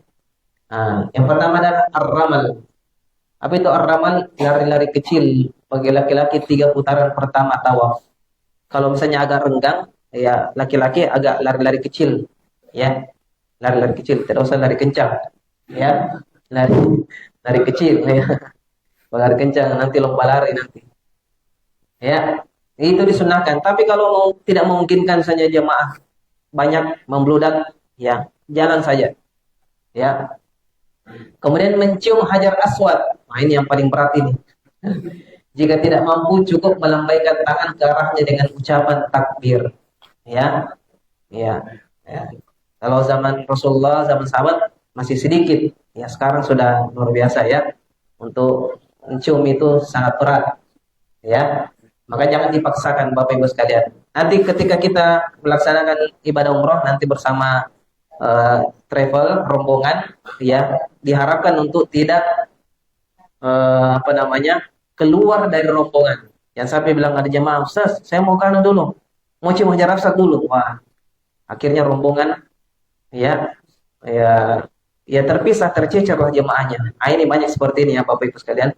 Nah, yang pertama adalah ar-ramal. Apa itu ar-ramal? Lari-lari kecil bagi laki-laki 3 putaran pertama tawaf. Kalau misalnya agak renggang, ya laki-laki agak lari-lari kecil, ya, lari-lari kecil, tidak usah lari kencang, ya, lari kecil, ya, lari kencang nanti lomba lari nanti, ya, itu disunahkan. Tapi kalau tidak memungkinkan saja jemaah banyak membludak, ya, jalan saja, ya. Kemudian mencium Hajar Aswad, nah ini yang paling berat ini. Jika tidak mampu, cukup melambaikan tangan ke arahnya dengan ucapan takbir. Ya, ya, ya. Kalau zaman Rasulullah, zaman sahabat masih sedikit. Ya, sekarang sudah luar biasa ya. Untuk mencium itu sangat berat. Ya, maka jangan dipaksakan Bapak Ibu sekalian. Nanti ketika kita melaksanakan ibadah umroh nanti bersama travel rombongan, ya, diharapkan untuk tidak apa namanya, keluar dari rombongan. Yang sampai bilang ada jemaah, Ustaz, saya mau kanan dulu. Mochi Hajar Aswad dulu. Wah, akhirnya rombongan ya ya ya terpisah, tercecer lah jemaahnya. Ah, ini banyak seperti ini ya Bapak Ibu sekalian.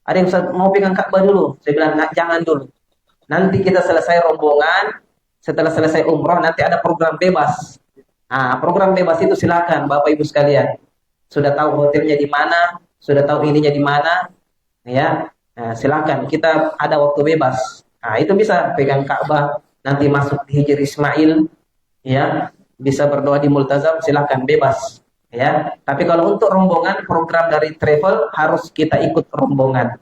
Ada yang "Ustaz, mau pegang Ka'bah dulu." Saya bilang, "Nah, jangan dulu. Nanti kita selesai rombongan, setelah selesai umroh nanti ada program bebas." Ah, program bebas itu silakan Bapak Ibu sekalian. Sudah tahu hotelnya di mana, sudah tahu ininya di mana, ya. Nah, silakan kita ada waktu bebas. Nah, itu bisa pegang Ka'bah, nanti masuk di Hijr Ismail, ya. Bisa berdoa di Multazam, silakan bebas, ya. Tapi kalau untuk rombongan program dari travel harus kita ikut rombongan,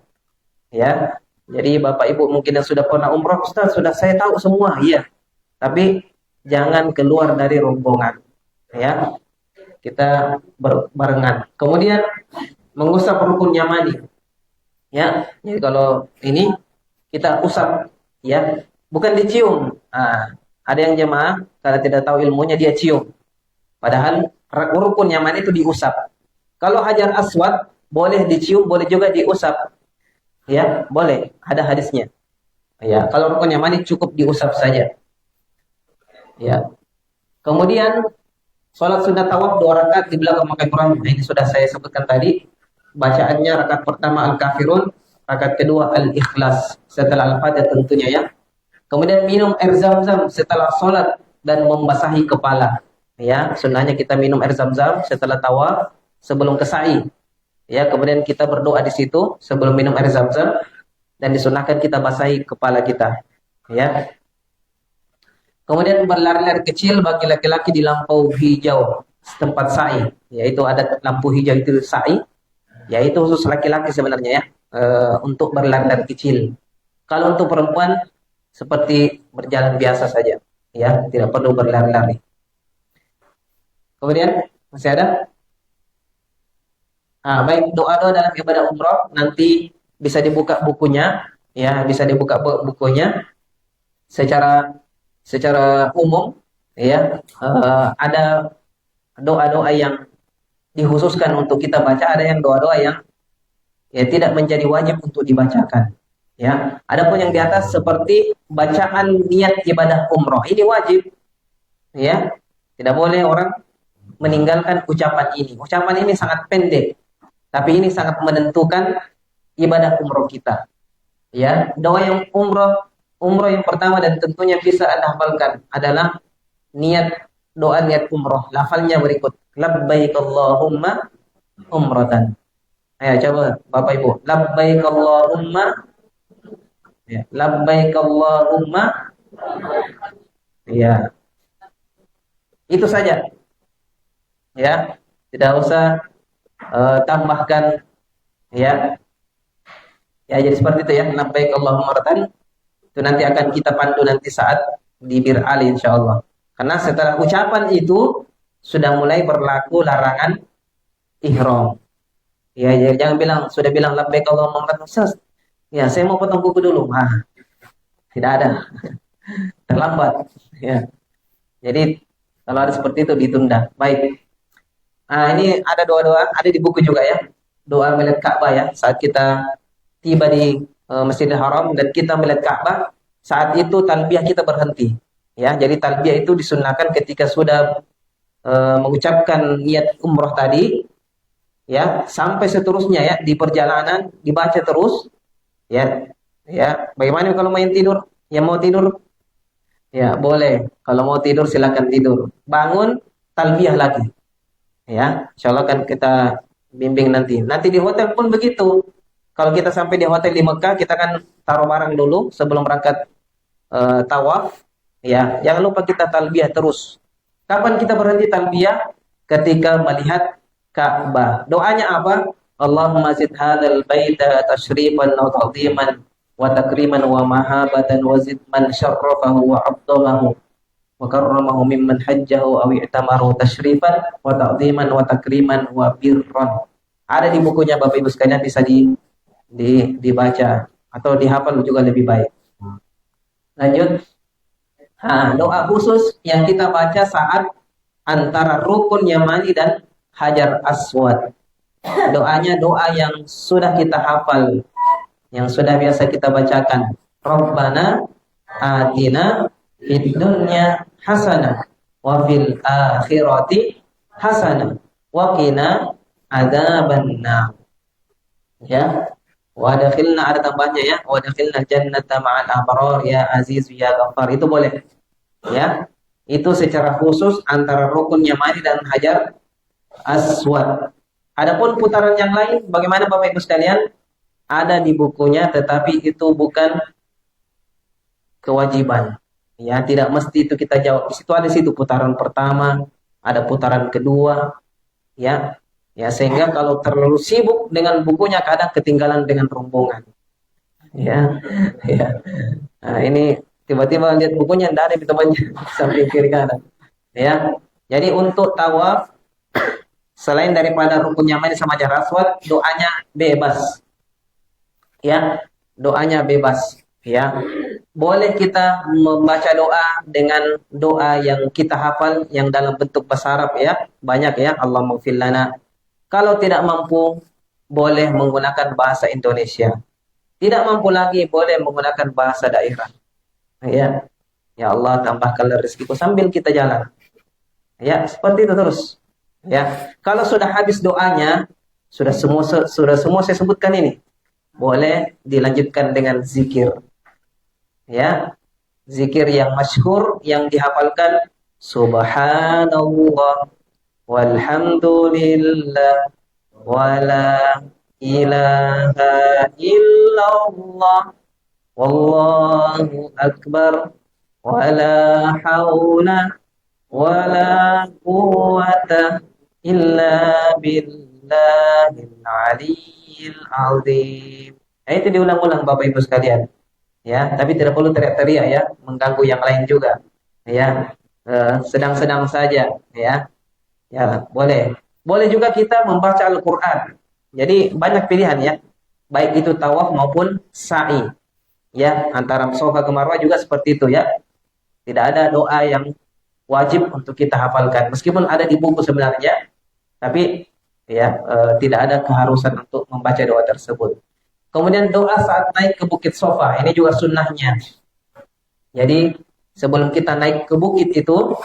ya. Jadi Bapak Ibu mungkin yang sudah pernah umroh, Ustaz, sudah saya tahu semua, iya. Tapi jangan keluar dari rombongan, ya. Kita barengan. Kemudian mengusap rukun yamani, ya. Jadi kalau ini kita usap, ya, bukan dicium. Nah, ada yang jemaah karena tidak tahu ilmunya dia cium. Padahal rukun yamani itu diusap. Kalau Hajar Aswad boleh dicium, boleh juga diusap. Ya, boleh. Ada hadisnya. Ya, kalau rukun yamani cukup diusap saja. Ya. Kemudian sholat sunat tawaf 2 rakaat di belakang memakai Quran. Nah, ini sudah saya sebutkan tadi. Bacaannya rakaat pertama Al-Kafirun, rakaat kedua Al-Ikhlas. Setelah Al-Fatihah tentunya ya. Kemudian minum air zam-zam setelah sholat dan membasahi kepala. Ya, sunnahnya kita minum air zam-zam setelah tawaf sebelum ke sa'i. Ya, kemudian kita berdoa di situ sebelum minum air zam-zam dan disunahkan kita basahi kepala kita. Ya. Kemudian berlari-lari kecil bagi laki-laki di lampu hijau tempat sa'i, yaitu ada lampu hijau itu sa'i, yaitu khusus laki-laki sebenarnya ya, untuk berlari-lari kecil. Kalau untuk perempuan seperti berjalan biasa saja, ya, tidak perlu berlari-lari. Kemudian masih ada? Baik, doa-doa dalam ibadah umroh nanti bisa dibuka bukunya, ya, bisa dibuka bukunya secara umum, ya. Ada doa-doa yang dikhususkan untuk kita baca, ada yang doa-doa yang ya tidak menjadi wajib untuk dibacakan, ya. Adapun yang di atas seperti bacaan niat ibadah umroh ini wajib, ya. Tidak boleh orang meninggalkan ucapan ini. Ucapan ini sangat pendek, tapi ini sangat menentukan ibadah umroh kita. Ya, doa yang umroh yang pertama dan tentunya bisa Anda hafalkan adalah doa niat umroh. Lafalnya berikut. Labbaik Allahumma umratan. Ayo coba Bapak Ibu. Labbaik Allahumma, ya, labbaik Allahumma. Ya. Itu saja. Ya, tidak usah tambahkan, ya. Ya, jadi seperti itu ya. Labbaik Allahumma umratan. Itu nanti akan kita pandu nanti saat di Bir Ali insyaallah. Karena setelah ucapan itu sudah mulai berlaku larangan ihram. Ya, jangan sudah bilang labbaik Allahumma umratan, Ustaz. Ya, saya mau potong kuku dulu. Tidak ada. Terlambat. Ya. Jadi kalau ada seperti itu ditunda. Baik. Ini ada doa-doa, ada di buku juga ya. Doa melihat Ka'bah ya, saat kita tiba di Masjidil Haram dan kita melihat Ka'bah, saat itu talbiyah kita berhenti. Ya, jadi talbiyah itu disunahkan ketika sudah mengucapkan niat umroh tadi, ya, sampai seterusnya ya di perjalanan dibaca terus, ya, ya. Bagaimana kalau main tidur? Yang mau tidur, ya boleh. Kalau mau tidur silakan tidur. Bangun talbiyah lagi, ya. Insyaallah kan kita bimbing nanti. Nanti di hotel pun begitu. Kalau kita sampai di hotel di Mekah, kita kan taruh barang dulu sebelum berangkat tawaf. Ya, jangan lupa kita talbiyah terus. Kapan kita berhenti talbiyah? Ketika melihat Ka'bah. Doanya apa? Allahumma zid hadzal baita tasyrifan wa ta'dhiman wa takriman wa mahabatan wa zid man syarrafahu wa 'abdalahu wa karramahu mimman hajjahu aw i'tamaru tasyrifan wa ta'dhiman wa takriman wa birran. Ada di bukunya Bapak Ibu sekalian, bisa dibaca atau dihafal juga lebih baik. Lanjut. Doa khusus yang kita baca saat antara rukun yamani dan Hajar Aswad. Doanya doa yang sudah kita hafal, yang sudah biasa kita bacakan. Rabbana atina fid dunya hasanah wa fil akhirati hasanah wa qina adzabannar. Ya. Wa adkhilna, ada tambahnya ya. Wa adkhilna jannata ma'al abrar ya aziz ya ghaffar. Itu boleh. Ya. Itu secara khusus antara rukun Yamani dan Hajar Aswad. Adapun putaran yang lain bagaimana Bapak Ibu sekalian? Ada di bukunya tetapi itu bukan kewajiban. Ya, tidak mesti itu kita jawab. Di situ ada situ putaran pertama, ada putaran kedua, ya. Ya, sehingga kalau terlalu sibuk dengan bukunya kadang ketinggalan dengan rombongan. Ya. Ya. Nah, ini tiba-tiba lihat bukunya tidak ada di temannya samping kiri kanan. Ya. Jadi untuk tawaf selain daripada rukun Yamani sama Hajar Aswad, doanya bebas. Ya, doanya bebas. Ya, boleh kita membaca doa dengan doa yang kita hafal yang dalam bentuk bahasa Arab ya, banyak ya. Allahumma ighfir lana. Kalau tidak mampu, boleh menggunakan bahasa Indonesia. Tidak mampu lagi, boleh menggunakan bahasa daerah. Ya, ya Allah tambahkan rezekiku sambil kita jalan. Ya, seperti itu terus. Ya, kalau sudah habis doanya, sudah semua saya sebutkan ini. Boleh dilanjutkan dengan zikir. Ya, zikir yang masyhur yang dihafalkan subhanallah walhamdulillah wala ilaha illallah wallahu akbar wala haula wala quwwata illa billahil aliyyil azim. Nah, itu diulang-ulang Bapak Ibu sekalian. Ya, tapi tidak perlu teriak-teriak ya, mengganggu yang lain juga. Ya, sedang-sedang saja ya. Ya, boleh. Boleh juga kita membaca Al-Qur'an. Jadi banyak pilihan ya. Baik itu tawaf maupun sa'i. Ya, antara Safa ke Marwah juga seperti itu ya. Tidak ada doa yang wajib untuk kita hafalkan. Meskipun ada di buku sebenarnya, tapi ya tidak ada keharusan untuk membaca doa tersebut. Kemudian doa saat naik ke Bukit Safa, ini juga sunnahnya. Jadi sebelum kita naik ke bukit itu,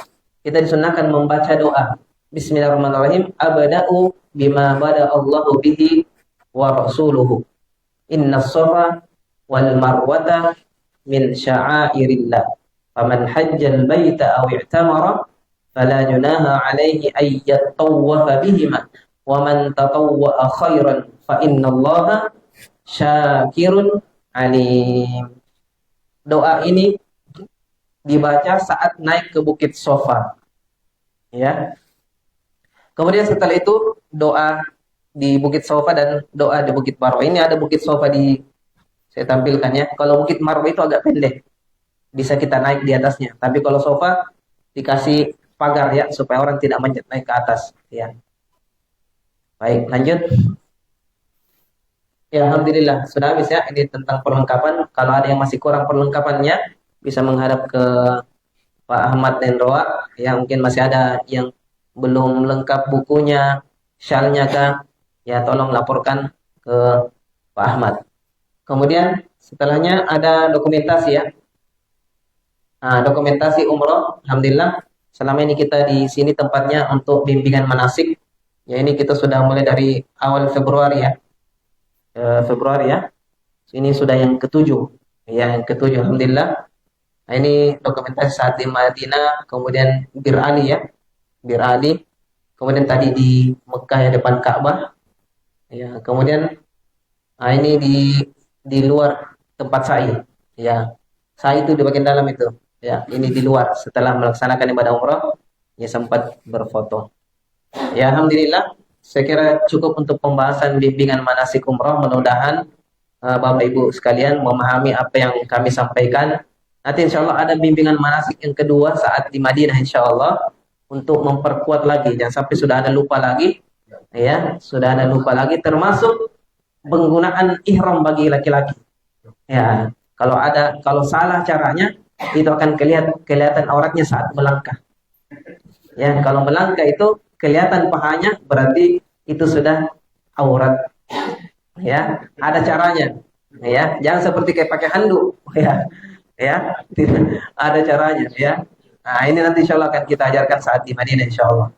kita disunahkan membaca doa. Bismillahirrahmanirrahim. Abda'u bima bada Allahu bihi wa rasuluhu. Inna safa wal marwata min sya'airillah. Faman hajjal baita aw i'tamara fala junaha alaihi ay yattawwafa bihima. Wa man tatawwa'a khairan fa innallaha syakirun alim. Doa ini dibaca saat naik ke Bukit Safa. Ya. Kemudian setelah itu doa di Bukit Safa dan doa di Bukit Marwah. Ini ada Bukit Safa saya tampilkan ya. Kalau Bukit Marwah itu agak pendek. Bisa kita naik di atasnya. Tapi kalau Safa dikasih pagar ya supaya orang tidak manjat naik ke atas ya. Baik, lanjut. Ya, alhamdulillah sudah habis ya. Ini tentang perlengkapan. Kalau ada yang masih kurang perlengkapannya, bisa menghadap ke Pak Ahmad dan Roa. Ya, mungkin masih ada yang belum lengkap bukunya, syalnya kah? Ya, tolong laporkan ke Pak Ahmad. Kemudian setelahnya ada dokumentasi ya. Nah, dokumentasi umroh, alhamdulillah. Selama ini kita di sini tempatnya untuk bimbingan manasik. Ya, ini kita sudah mulai dari awal Februari ya. Februari ya. Ini sudah yang ketujuh. Ya, yang ketujuh alhamdulillah. Nah, ini dokumentasi saat di Madinah, kemudian Bir Ali ya. Bir Ali. Kemudian tadi di Mekah ya depan Ka'bah. Ya, kemudian nah ini di luar tempat sa'i. Ya. Sa'i itu di bagian dalam itu. Ya, ini di luar setelah melaksanakan ibadah umrah ya sempat berfoto. Ya, alhamdulillah. Saya kira cukup untuk pembahasan bimbingan manasik umrah. Mudah-mudahan Bapak Ibu sekalian memahami apa yang kami sampaikan. Nanti insya Allah ada bimbingan manasik yang kedua saat di Madinah insya Allah untuk memperkuat lagi. Jangan sampai sudah ada lupa lagi. Ya, sudah ada lupa lagi termasuk penggunaan ihram bagi laki-laki. Ya, kalau salah caranya itu akan kelihatan auratnya saat melangkah. Ya, kalau melangkah itu kelihatan pahanya berarti itu sudah aurat. Ya, ada caranya. Ya, jangan seperti kayak pakai handuk. Ya, Ya, tidak ada caranya ya. Nah, ini nanti insya Allah akan kita ajarkan saat di Madinah insya Allah.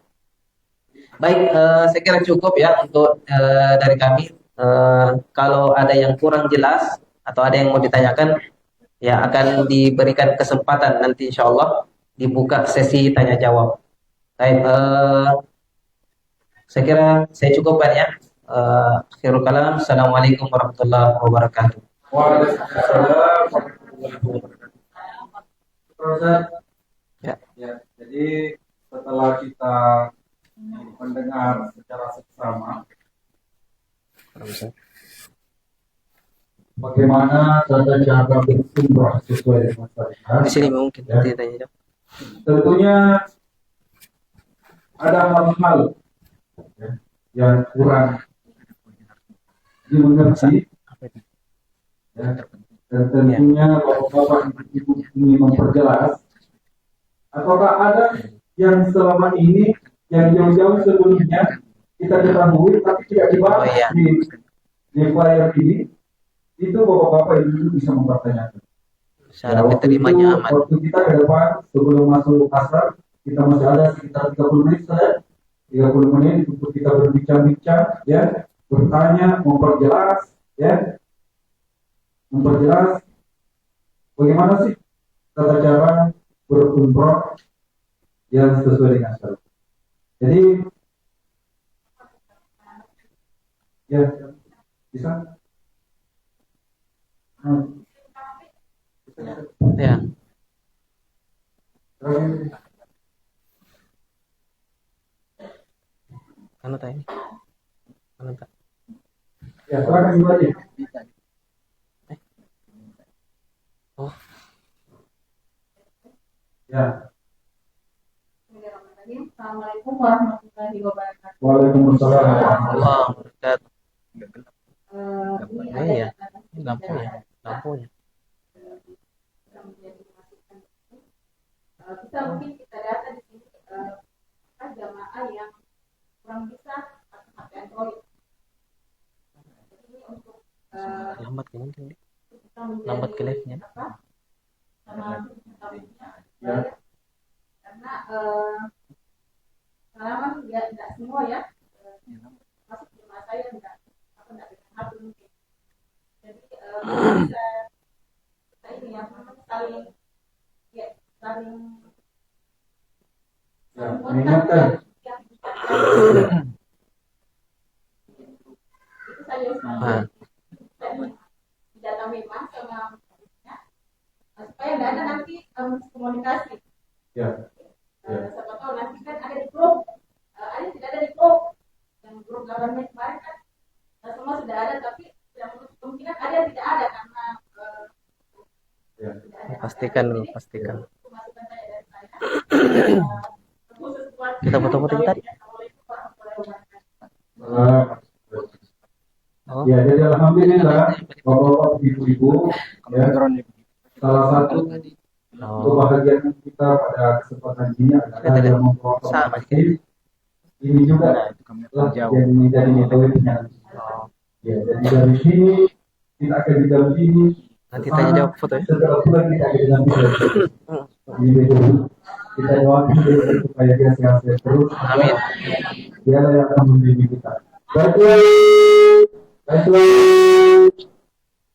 Baik, saya kira cukup ya untuk dari kami. Kalau ada yang kurang jelas atau ada yang mau ditanyakan, ya akan diberikan kesempatan nanti insya Allah dibuka sesi tanya jawab. Baik, saya kira saya cukupkan ya. Akhirul kalam. Assalamualaikum warahmatullahi wabarakatuh. Waalaikumsalam warahmatullahi wabarakatuh. Ustaz, Ya. ya, jadi setelah kita mendengar secara seksama bagaimana tata cara berumrah sesuai dengan syariat, Di sini mungkin ya, ditanya jawab. tentunya ada hal-hal ya, yang kurang dimengerti, ya, dan tentunya bapak-bapak ibu ingin memperjelas apakah ada yang selama ini yang jauh-jauh sebelumnya kita ketahui tapi tidak dibahas di flyer ini, itu bapak-bapak ibu bisa mempertanyakan. Syarat diterimanya aman. Waktu kita ke depan sebelum masuk asar kita masih ada sekitar 30 menit saja, 30 menit untuk kita berbincang-bincang, ya, bertanya, memperjelas, ya, memperjelas bagaimana sih tata cara berumrah yang sesuai dengan syariat. Jadi, ya, bisa. Ya. Anu tak ini? Anu tak? Ya, silakan dulu aja. Oh. Ya. Assalamualaikum warahmatullahi wabarakatuh. Waalaikumsalam Allah wabarakatuh. Ini Iya, ini lampunya. Kita mungkin kita data di sini jamaah yang kurang bisa pakai Android. Ini untuk Lambat ke mungkin. kita menjadi Lambat ke live-nya. sama ya. Karena pengalaman tidak semua ya, masuk jemaah saya tidak dengan HP mungkin. Jadi bisa kita ini ya saling mengingatkan. Itu saya data memang sama supaya tidak ada nanti komunikasi. Ya. Siapa tahu nanti kan ada di grup, ada tidak ada di grup, yang grup government kemarin kan semua sudah ada, tapi yang kemungkinan ada tidak ada karena Pastikan. Kita foto-foto tadi. Ya, jadi alhamdulillah bapak-bapak ibu-ibu, ya, salah satu kebahagiaan kita pada kesempatan ini adalah yang membawa informasi ini juga yang menjadi metodenya. Ya, jadi dari sini kita akan didampingi. Nanti tanya jawab foto ya. Setelah bulan kita akan didampingi. Ini metode kita doakan supaya dia sehat-sehat terus. Amin. Dialah yang akan membimbing kita.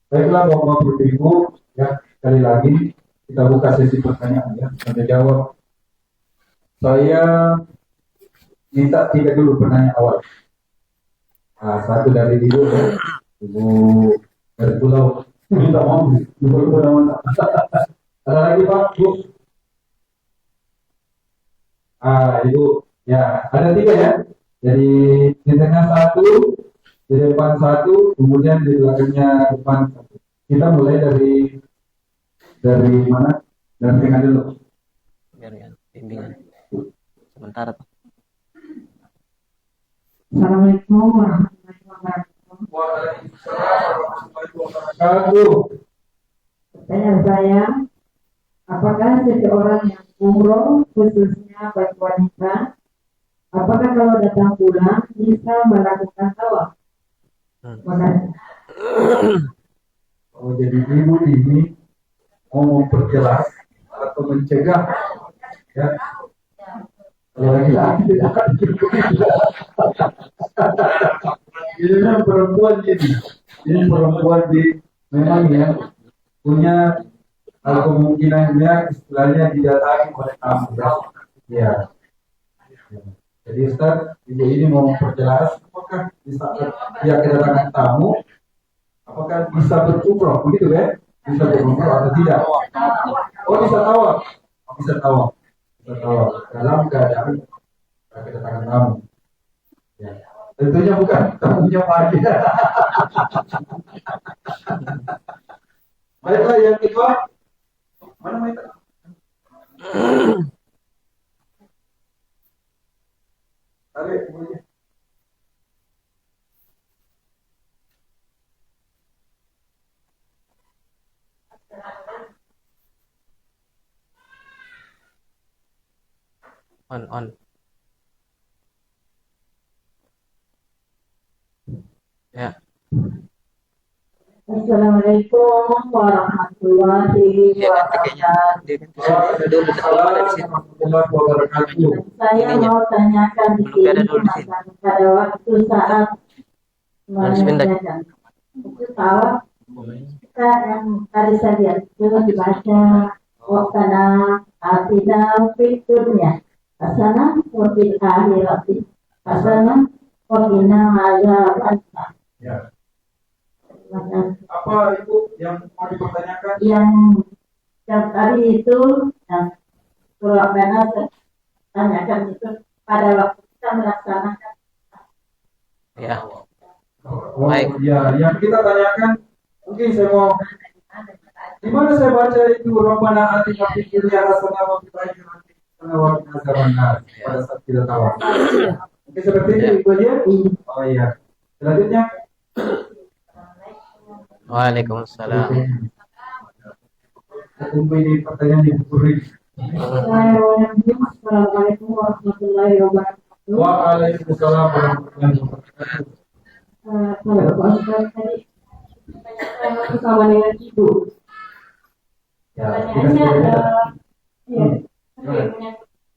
Baiklah bapak-bapak ibu, ya, sekali lagi kita buka sesi pertanyaan ya, tanya jawab. Saya minta 3 dulu penanya awal. Nah, satu dari ibu ya, ibu dari pulau. Minta maaf, ibu mana? Ada lagi Pak, Bu? Ibu, ya, ada 3 ya. Jadi di tengah 1, di depan 1, kemudian di belakangnya depan 1. Kita mulai dari mana? Dari tengah dulu. Biar ya, bimbingan. Sementara Pak. Assalamualaikum warahmatullahi wabarakatuh. Waalaikumsalam warahmatullahi wabarakatuh. Pertanyaan saya, apakah seseorang yang umroh khususnya bagi wanita, apakah kalau datang pulang bisa melakukan tawaf? Oh, jadi ibu ini mau memperjelas atau mencegah, ya. Kalau laki-laki tidak akan ini memang perempuan jadi, ini perempuan di memang ya punya kemungkinannya istilahnya didatangi oleh tamu, ya. Jadi Ustaz, ibu ini mau memperjelas apakah bisa dia kedatangan tamu, apakah bisa berumroh, begitu ya? Bisa berumroh atau tidak? Oh bisa tawaf, bisa tawaf, bisa tawaf dalam keadaan kedatangan tamu. Ya. Tentunya bukan tamunya pagi. Baiklah yang kedua, mana Maita? Tarik mulanya. On. Ya. Assalamualaikum warahmatullahi wabarakatuh. Warahmatullahi wabarakatuh. Saya mau tanyakan di sini pada waktu saat mengerjakan itu tawaf kita yang tadi saya lihat itu dibaca wakana atina fiturnya asana wakil akhirati asana wakina azaban. Ya. Apa itu yang mau dipertanyakan? Yang tadi itu yang kalau karena tanyakan itu pada waktu kita melaksanakan. Ya. Oh, Baik. ya, yang kita tanyakan mungkin saya mau di mana saya baca itu Rabbana atina fid dunya hasanah wa fil akhirati hasanah wa qina adzabannar pada saat kita tawaf. Oke, seperti itu Ibu aja. Oh iya. Selanjutnya Waalaikumsalam. tunggu ini pertanyaan di buku. Assalamualaikum warahmatullahi wabarakatuh. Waalaikumsalam warahmatullahi wabarakatuh. Kalau Pak Ustaz tadi saya bersama dengan Ibu. Ya, Pertanyaannya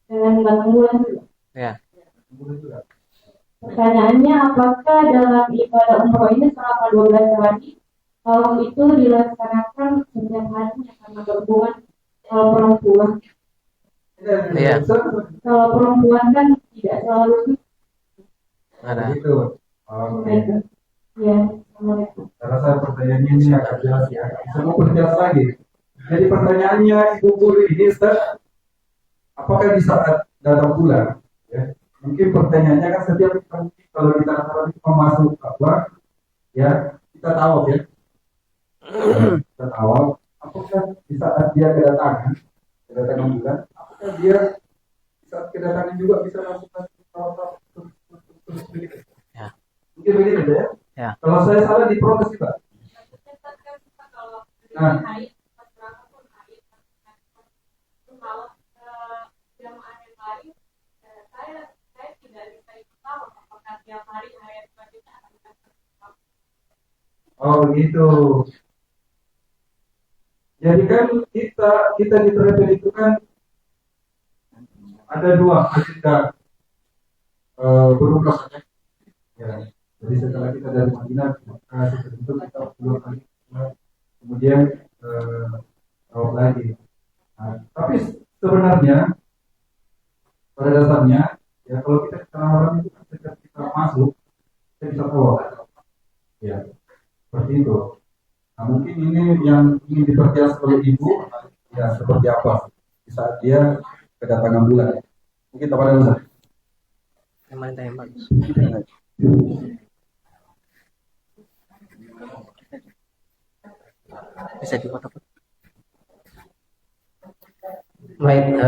dengan gangguan. Ya. Pertanyaannya apakah dalam ibadah umroh ini selama 12 hari kalau itu dilaksanakan setiap harinya karena berhubungan kalau perempuan. Iya. Kalau perempuan kan tidak selalu Ada. Gitu. Oke. ya. Assalamualaikum. Saya rasa pertanyaannya ini agak jelas ya. Saya mau perjelas lagi. Jadi pertanyaannya Ibu Guru ini Ustaz, apakah di saat dalam bulan? Ya, mungkin pertanyaannya kan setiap kalau kita mau masuk Ka'bah, ya kita tahu ya. Kita tahu apakah di saat dia kedatangan bulan, apakah dia di saat kedatangan juga bisa lakukan terus begitu? Ya. Mungkin begitu ya. Ya. Kalau saya salah diprotes juga. Nah, oh begitu. Jadi kan kita di Trepel itu kan ada dua agenda berumrah. Ya. Jadi setelah kita dari Madinah ke Mekah, itu kita pulang lagi, kemudian tawaf lagi. Nah, tapi sebenarnya pada dasarnya ya kalau kita ke tanah haram itu kan ketika kita masuk kita bisa tawaf. Ya, seperti itu. Nah, mungkin ini yang ingin diperjelas oleh Ibu ya seperti apa di saat dia kedatangan bulan. Mungkin kepada Ustaz. Yang yang bagus. Bisa dipoto-foto. Baik,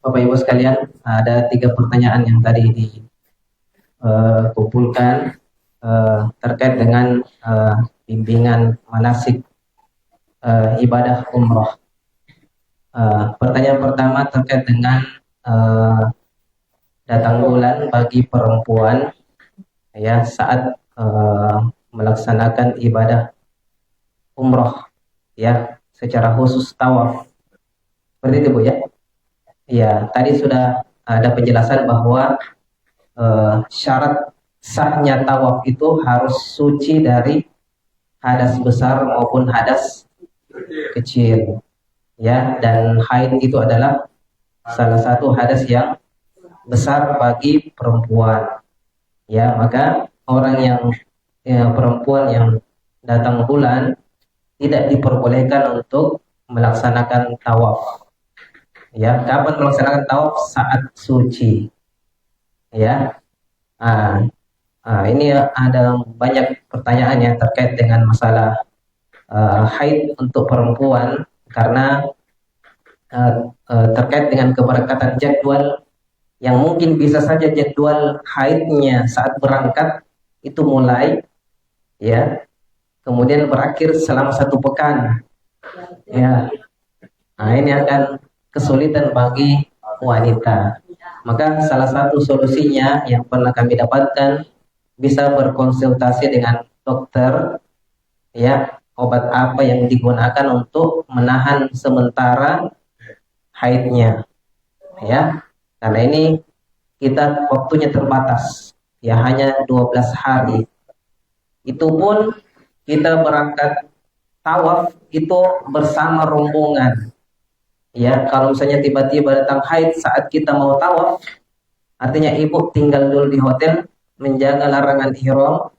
Bapak Ibu sekalian, ada 3 pertanyaan yang tadi dikumpulkan terkait dengan bimbingan manasik ibadah umroh. Pertanyaan pertama terkait dengan datang bulan bagi perempuan ya saat melaksanakan ibadah umroh ya secara khusus tawaf. Seperti itu Bu ya. Ya, tadi sudah ada penjelasan bahwa syarat sahnya tawaf itu harus suci dari hadas besar maupun hadas kecil. Ya, dan haid itu adalah salah satu hadas yang besar bagi perempuan. Ya, maka orang yang perempuan yang datang bulan tidak diperbolehkan untuk melaksanakan tawaf. Ya, kapan melaksanakan tawaf? Saat suci. Ya, ini ada banyak pertanyaan yang terkait dengan masalah haid untuk perempuan karena terkait dengan keberangkatan jadwal yang mungkin bisa saja jadwal haidnya saat berangkat itu mulai, ya, kemudian berakhir selama 1 pekan. Ya, ini akan kesulitan bagi wanita. Maka salah satu solusinya yang pernah kami dapatkan bisa berkonsultasi dengan dokter, ya, obat apa yang digunakan untuk menahan sementara haidnya, ya, karena ini kita waktunya terbatas, ya, hanya 12 hari. Itu pun kita berangkat tawaf itu bersama rombongan. Ya, kalau misalnya tiba-tiba datang haid saat kita mau tawaf, artinya ibu tinggal dulu di hotel, menjaga larangan ihram,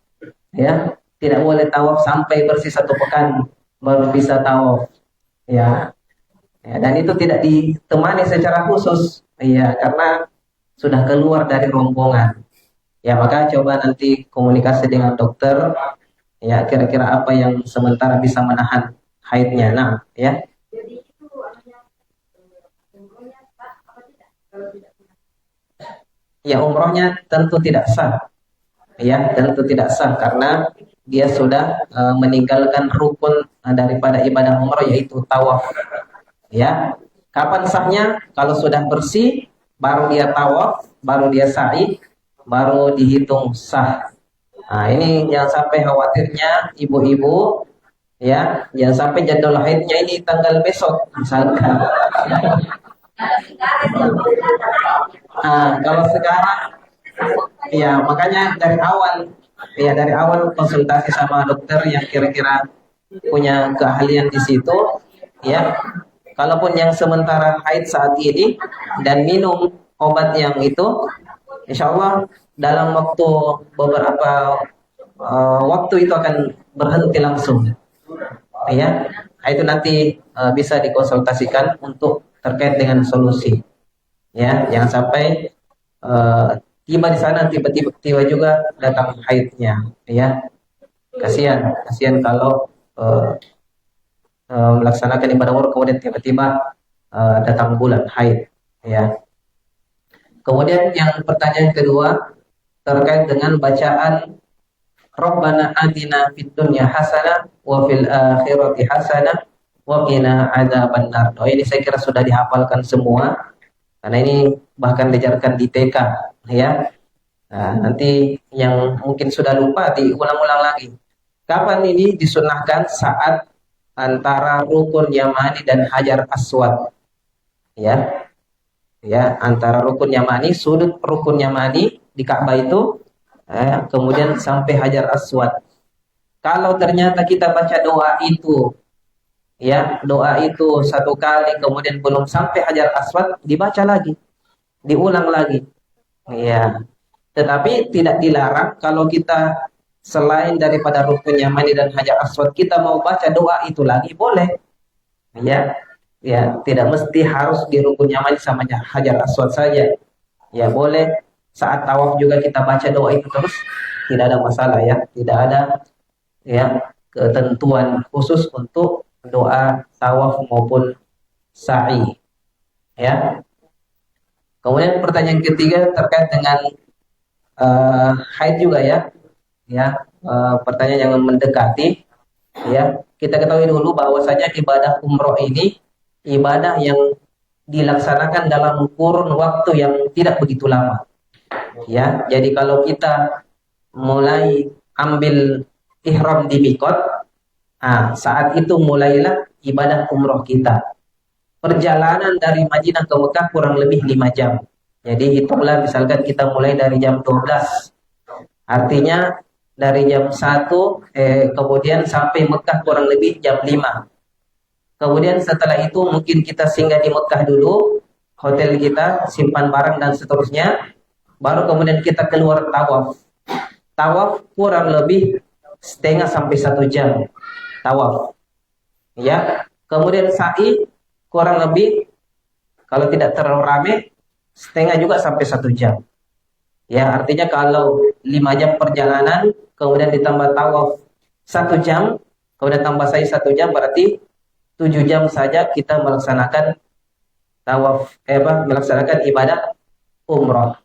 ya, tidak boleh tawaf sampai bersih 1 pekan baru bisa tawaf. Ya, dan itu tidak ditemani secara khusus, ya, karena sudah keluar dari rombongan. Ya, maka coba nanti komunikasi dengan dokter, ya, kira-kira apa yang sementara bisa menahan haidnya. Nah, ya. Jadi itu artinya umrohnya sah apa tidak? Kalau tidak sah. Ya, umrohnya tentu tidak sah. Ya, tentu tidak sah karena dia sudah meninggalkan rukun daripada ibadah umroh, yaitu tawaf. Ya, kapan sahnya? Kalau sudah bersih, baru dia tawaf, baru dia sa'i, baru dihitung sah. Nah, ini jangan sampai khawatirnya ibu-ibu, ya, jangan sampai jadwal haidnya ini tanggal besok misalkan. Kalau sekarang, ya, makanya dari awal konsultasi sama dokter yang kira-kira punya keahlian di situ, ya. Kalaupun yang sementara haid saat ini dan minum obat yang itu, insya Allah dalam waktu beberapa waktu itu akan berhenti langsung. Ya, itu nanti bisa dikonsultasikan untuk terkait dengan solusi. Ya, jangan sampai tiba di sana tiba-tiba juga datang haidnya. Ya, kasihan kalau melaksanakan ibadah umroh kemudian tiba-tiba datang bulan haid, ya. Kemudian yang pertanyaan kedua terkait dengan bacaan Rabbana atina fid dunya hasanah wa fil akhirati hasanah wa qina adzabannar. Ini saya kira sudah dihafalkan semua karena ini bahkan diajarkan di TK, ya. Nah, nanti yang mungkin sudah lupa diulang-ulang lagi. Kapan ini disunahkan? Saat antara rukun Yamani dan Hajar Aswad, ya, antara rukun Yamani, sudut rukun Yamani di Ka'bah itu, kemudian sampai Hajar Aswad. Kalau ternyata kita baca doa itu, ya, doa itu 1 kali kemudian belum sampai Hajar Aswad, dibaca lagi, diulang lagi, ya. Tetapi tidak dilarang kalau kita selain daripada rukun Yamani dan Hajar Aswad kita mau baca doa itu lagi, boleh. Ya, tidak mesti harus di rukun Yamani sama Hajar Aswad saja. Ya, boleh saat tawaf juga kita baca doa itu terus, tidak ada masalah, ya. Tidak ada, ya, ketentuan khusus untuk doa tawaf maupun sa'i. Ya. Kemudian pertanyaan ketiga terkait dengan haid juga, ya. Pertanyaan yang mendekati, ya. Kita ketahui dulu bahwasanya ibadah umroh ini ibadah yang dilaksanakan dalam kurun waktu yang tidak begitu lama, ya. Jadi kalau kita mulai ambil ihram di mikot, saat itu mulailah ibadah umroh kita. Perjalanan dari Madinah ke Mekah kurang lebih 5 jam. Jadi hitunglah misalkan kita mulai dari jam 12. Artinya dari jam 1 kemudian sampai Mekah kurang lebih jam 5. Kemudian setelah itu mungkin kita singgah di Mekah dulu, hotel kita, simpan barang dan seterusnya. Baru kemudian kita keluar tawaf. Tawaf kurang lebih setengah sampai 1 jam. Tawaf. Ya. Kemudian sa'i kurang lebih kalau tidak terlalu ramai setengah juga sampai 1 jam. Ya, artinya kalau 5 jam perjalanan kemudian ditambah tawaf 1 jam, kemudian tambah sa'i 1 jam, berarti 7 jam saja kita melaksanakan tawaf, melaksanakan ibadah umroh.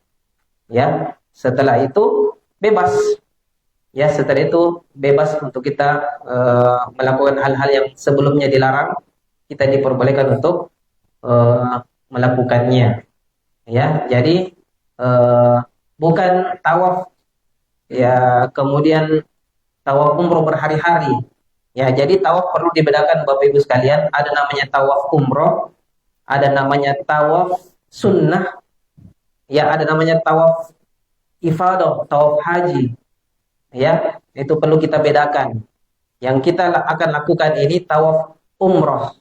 Ya, setelah itu bebas. Ya, setelah itu bebas untuk kita melakukan hal-hal yang sebelumnya dilarang, kita diperbolehkan untuk melakukannya. Ya, jadi bukan tawaf ya kemudian tawaf umroh berhari-hari. Ya, jadi tawaf perlu dibedakan Bapak Ibu sekalian, ada namanya tawaf umroh, ada namanya tawaf sunnah, ya ada namanya tawaf ifadah, tawaf haji. Ya, itu perlu kita bedakan. Yang kita akan lakukan ini tawaf umroh.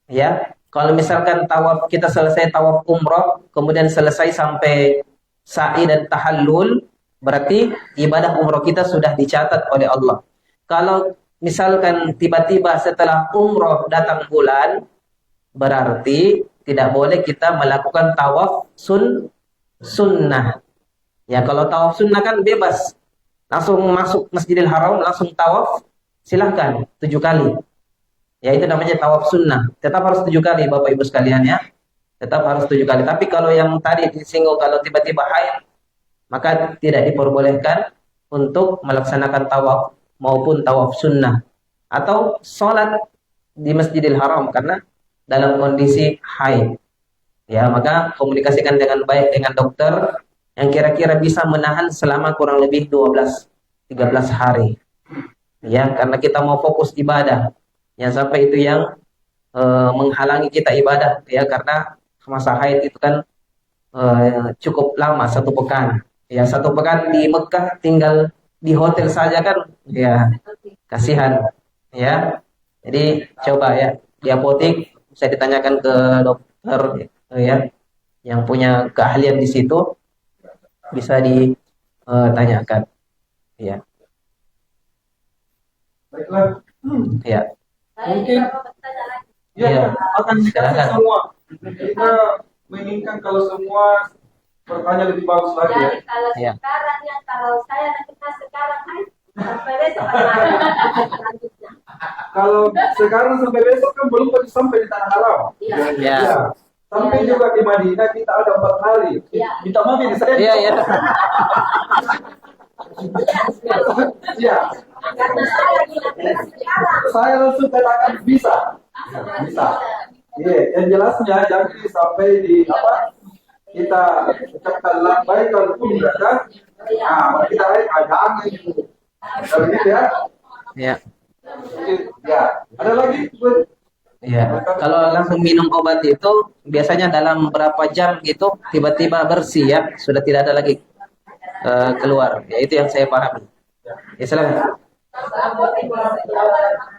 Ya, kalau misalkan tawaf kita selesai tawaf umroh, kemudian selesai sampai sa'i dan tahallul, berarti ibadah umroh kita sudah dicatat oleh Allah. Kalau misalkan tiba-tiba setelah umroh datang bulan, berarti tidak boleh kita melakukan tawaf sunnah. Ya, kalau tawaf sunnah kan bebas. Langsung masuk Masjidil Haram, langsung tawaf, silahkan 7 kali. Ya, itu namanya tawaf sunnah. Tetap harus 7 kali Bapak Ibu sekalian ya. Tetap harus 7 kali. Tapi kalau yang tadi disinggung, kalau tiba-tiba haid, maka tidak diperbolehkan untuk melaksanakan tawaf maupun tawaf sunnah. Atau sholat di Masjidil Haram karena dalam kondisi haid. Ya, maka komunikasikan dengan baik dengan dokter yang kira-kira bisa menahan selama kurang lebih 12-13 hari. Ya, karena kita mau fokus ibadah. Yang sampai itu yang menghalangi kita ibadah ya, karena masa haid itu kan cukup lama, 1 pekan. Ya, 1 pekan di Mekah tinggal di hotel saja kan ya kasihan ya. Jadi coba ya di apotek bisa ditanyakan ke dokter ya yang punya keahlian di situ, bisa ditanyakan ya. Baiklah. Ya. Mungkin Iya. ya akan Silakan. dikasih semua. Kita menginginkan kalau semua bertanya lebih bagus lagi ya. Jadi kalau Iya. sekarang ya, kalau saya dan kita sekarang sampai besok selanjutnya. Kalau sekarang sampai besok kan belum sampai di Tanah Haram. Iya. Ya. Ya. Sampai Iya. juga di Madinah kita ada 4 hari. Iya. Minta maaf ini saya. Iya, iya. Ya. Karena saya lagi sekarang. Saya langsung katakan bisa. Bisa. Iya, yang jelasnya jangan sampai di apa kita ucapkan labbaik al-umrah kan? Nah, maka kita ada angin. Kalau gitu ya. Ya. Ya. Ada lagi? Bu? Ya, kalau langsung minum obat itu biasanya dalam berapa jam gitu tiba-tiba bersih ya, sudah tidak ada lagi keluar. Ya, itu yang saya pahami. Ya, silakan.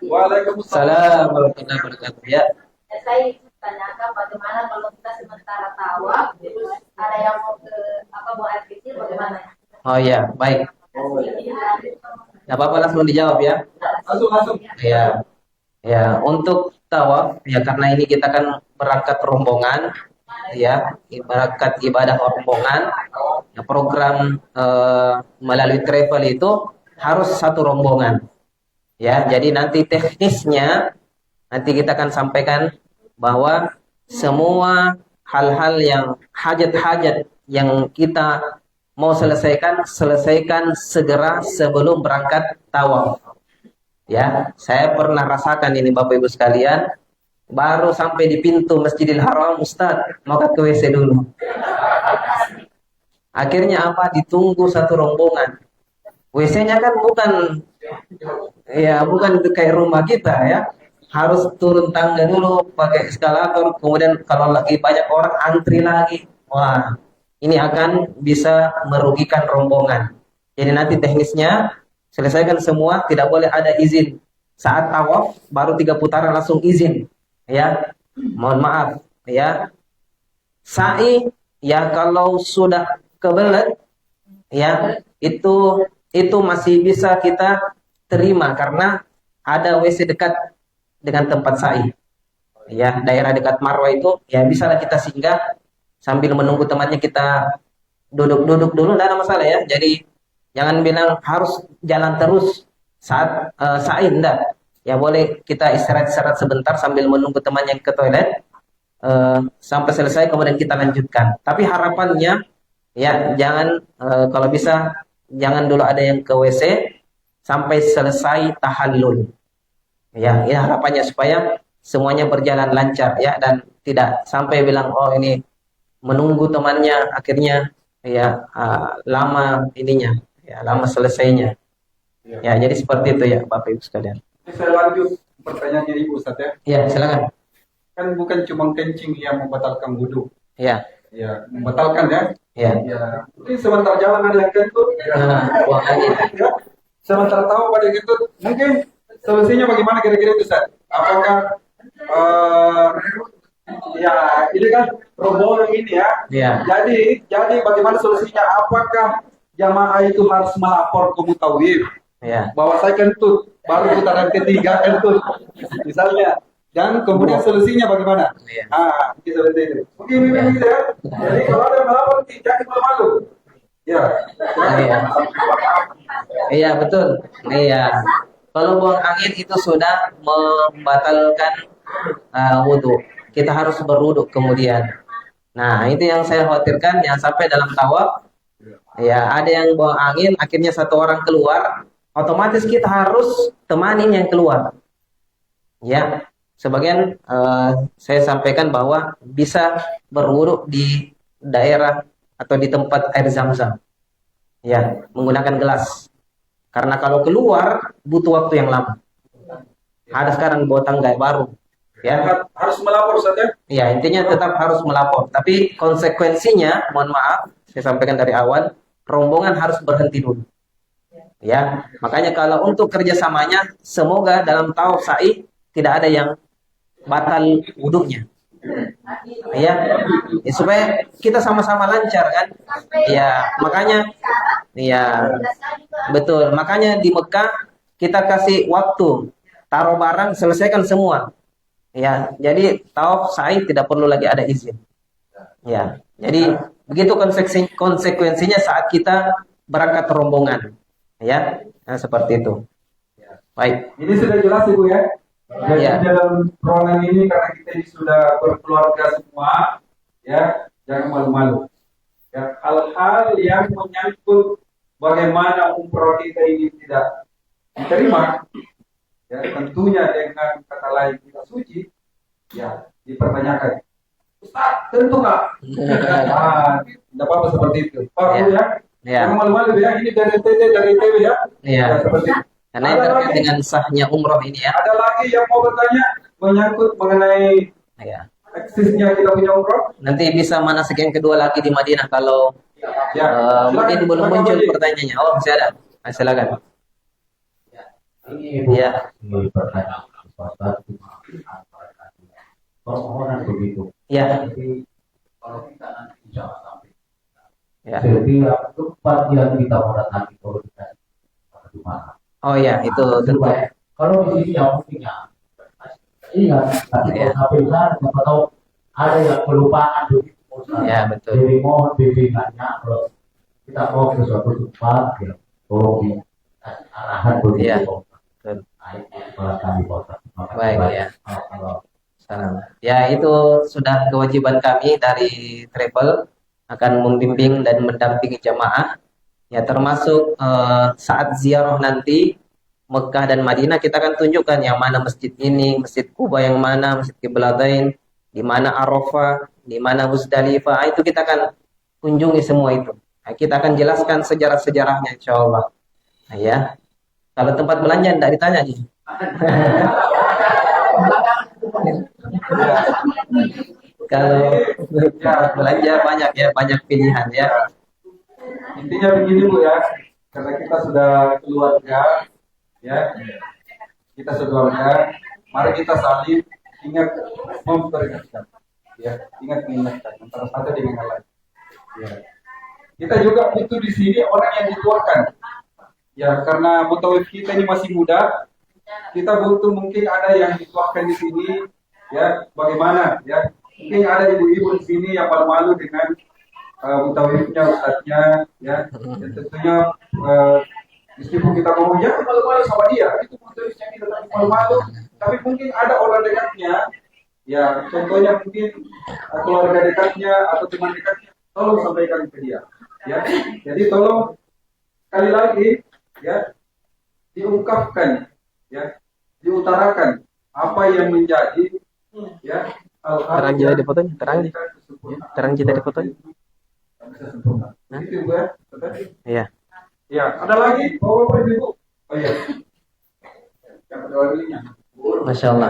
Waalaikumsalam. Assalamualaikum warahmatullahi wabarakatuh. Ya. Saya tanyakan bagaimana kalau kita sementara tawaf, terus ada yang mau ke buang air kecil, bagaimana? Oh ya, baik. Nggak apa-apa, langsung dijawab ya. Langsung. Ya. Ya, untuk tawaf ya karena ini kita kan berangkat rombongan ya, berangkat ibadah rombongan. Ya, program melalui travel itu harus satu rombongan. Ya, jadi nanti teknisnya nanti kita akan sampaikan bahwa semua hal-hal yang hajat-hajat yang kita mau selesaikan segera sebelum berangkat tawaf. Ya, saya pernah rasakan ini Bapak Ibu sekalian, baru sampai di pintu Masjidil Haram, Ustaz, mau ke WC dulu. Akhirnya apa? Ditunggu satu rombongan. WC-nya kan bukan kayak rumah kita ya. harus turun tangga dulu pakai eskalator, kemudian kalau lagi banyak orang antri lagi. Wah, ini akan bisa merugikan rombongan. Jadi nanti teknisnya selesaikan semua, tidak boleh ada izin. Saat tawaf baru 3 putaran langsung izin. Ya, mohon maaf. Ya, sa'i ya kalau sudah kebelet ya itu masih bisa kita terima karena ada WC dekat dengan tempat sa'i. Ya, daerah dekat Marwah itu ya bisa lah kita singgah sambil menunggu temannya, kita duduk-duduk dulu, tidak ada masalah ya. Jadi jangan bilang harus jalan terus saat sa'i, enggak. Ya boleh kita istirahat-istirahat sebentar sambil menunggu temannya ke toilet sampai selesai kemudian kita lanjutkan. Tapi harapannya ya jangan kalau bisa jangan dulu ada yang ke WC sampai selesai tahallul. Ya, ya harapannya supaya semuanya berjalan lancar ya, dan tidak sampai bilang oh ini menunggu temannya akhirnya ya lama ininya, ya lama selesainya. Ya, jadi seperti itu ya Bapak Ibu sekalian. Saya lanjut pertanyaannya Ibu Ustaz ya. Ya, silakan. Kan bukan cuma kencing yang membatalkan wudhu. Ya. Ya, membatalkan ya. Ya. Ya, mungkin sebentar jalan ada yang kentut. Buang angin. Ya. Sebentar tahu pada kentut. Mungkin solusinya bagaimana kira-kira itu Ustaz? Apakah ya ini kan rombongan ini ya. Ya. Jadi bagaimana solusinya? Apakah jamaah itu harus melapor ke mutawif Ya. bahwa saya kentut, baru putaran ketiga kentut misalnya, dan kemudian solusinya bagaimana? Iya. Mungkin seperti itu. Mungkin gitu ya. Jadi kalau ada melapor jangan malu. Ya. Iya. Iya, betul. Iya. Kalau buang angin itu sudah membatalkan wudhu. Kita harus berwudhu kemudian. Nah, itu yang saya khawatirkan, yang sampai dalam tawaf ya ada yang buang angin, akhirnya satu orang keluar, otomatis kita harus temanin yang keluar. Ya, sebagian saya sampaikan bahwa bisa berwudhu di daerah atau di tempat air zam-zam. Ya, menggunakan gelas. Karena kalau keluar butuh waktu yang lama. Ada sekarang bawa tangga baru. Ya, Harus melapor saja. ya intinya tetap harus melapor. Tapi konsekuensinya, mohon maaf, saya sampaikan dari awal, rombongan harus berhenti dulu. Ya, makanya kalau untuk kerjasamanya, semoga dalam tawaf sa'i tidak ada yang batal wudhunya. Ya, supaya kita sama-sama lancar kan. Ya, makanya, ya betul. Makanya di Mekah kita kasih waktu taruh barang, selesaikan semua. Ya, jadi tawaf sa'i tidak perlu lagi ada izin. Ya, jadi begitu konsekuensinya saat kita berangkat rombongan. Ya, nah, seperti itu. Baik. Ini sudah jelas Ibu ya. Jadi Ya. dalam ruangan ini karena kita ini sudah berkeluarga semua, ya jangan malu-malu. Ya, hal-hal yang menyangkut bagaimana umroh kita ini tidak diterima, ya tentunya dengan kata lain kita suci, ya dipertanyakan. Ustaz, tentu nggak? Tidak apa-apa seperti itu. Pak Ya. Bu ya, Ya. jangan malu-malu ya. Ini dari NTT, dari ITB ya. Ya. Ya, seperti itu. Karena ini terkait dengan sahnya umroh ini ya. Ada lagi yang mau bertanya menyangkut mengenai Ya. eksisnya kita punya umroh? Nanti bisa manasik yang kedua lagi di Madinah kalau Ya, mungkin belum silakan, muncul Pak Haji. pertanyaannya. Oh, masih ada. Silakan. Ini Ibu Ya. ini pertanyaan Ustaz cuma permohonan begitu. Ya. Jadi kalau kita nanti jangan sampai Ya. setiap tempat yang kita mau datangi kalau kita di mana. Oh ya, itu tentu. Kalau di sini yang mungkinnya ingat tapi Ya. kalau sampai sana siapa tahu ada yang kelupaan begitu. Ustaz. Ya, betul. Jadi mohon bimbingannya kalau kita mau ke suatu tempat ya tolong di arahan begitu. Ya. Betul. Nah, itu kepala kami Ustaz. Terima kasih Baik, banyak. ya. Kalau Salam. Ya, itu sudah kewajiban kami dari travel akan membimbing dan mendampingi jamaah. Ya, termasuk saat ziarah nanti Mekah dan Madinah kita akan tunjukkan yang mana masjid ini, Masjid Kuba yang mana, Masjid Qiblatain, di mana Arafah, di mana Muzdalifah. Itu kita akan kunjungi semua itu. Nah, kita akan jelaskan sejarah-sejarahnya insyaallah. Nah, ya. Kalau tempat belanja tidak ditanya nih. Kalau Ya, belanja banyak ya, banyak pilihan ya. intinya begini Bu ya, karena kita sudah keluarga, ya, kita sekeluarga, mari kita saling ingat memperingatkan, ya, ingat mengingatkan antara satu dengan yang lain. Ya. Kita juga butuh di sini orang yang dituakan, ya, karena mutawif kita ini masih muda, kita butuh mungkin ada yang dituakan di sini, ya, bagaimana, ya, mungkin ada ibu-ibu di sini yang malu-malu dengan mutawifnya, ustadznya, ya, dan tentunya meskipun kita ngomong jangan malu-malu sama dia, itu mutawifnya kita tapi malu-malu, tapi mungkin ada orang dekatnya, ya, contohnya mungkin keluarga dekatnya atau teman dekatnya, tolong sampaikan ke dia, ya, jadi tolong sekali lagi, ya, diungkapkan, ya, diutarakan apa yang menjadi, ya, Terang kita di fotonya, terang. Terang kita di fotonya. bisa sempurna. Itu Bu ya. Iya. Ya, ada lagi Bapak Ibu. Oh iya. Yang kedua kalinya. Masya Allah.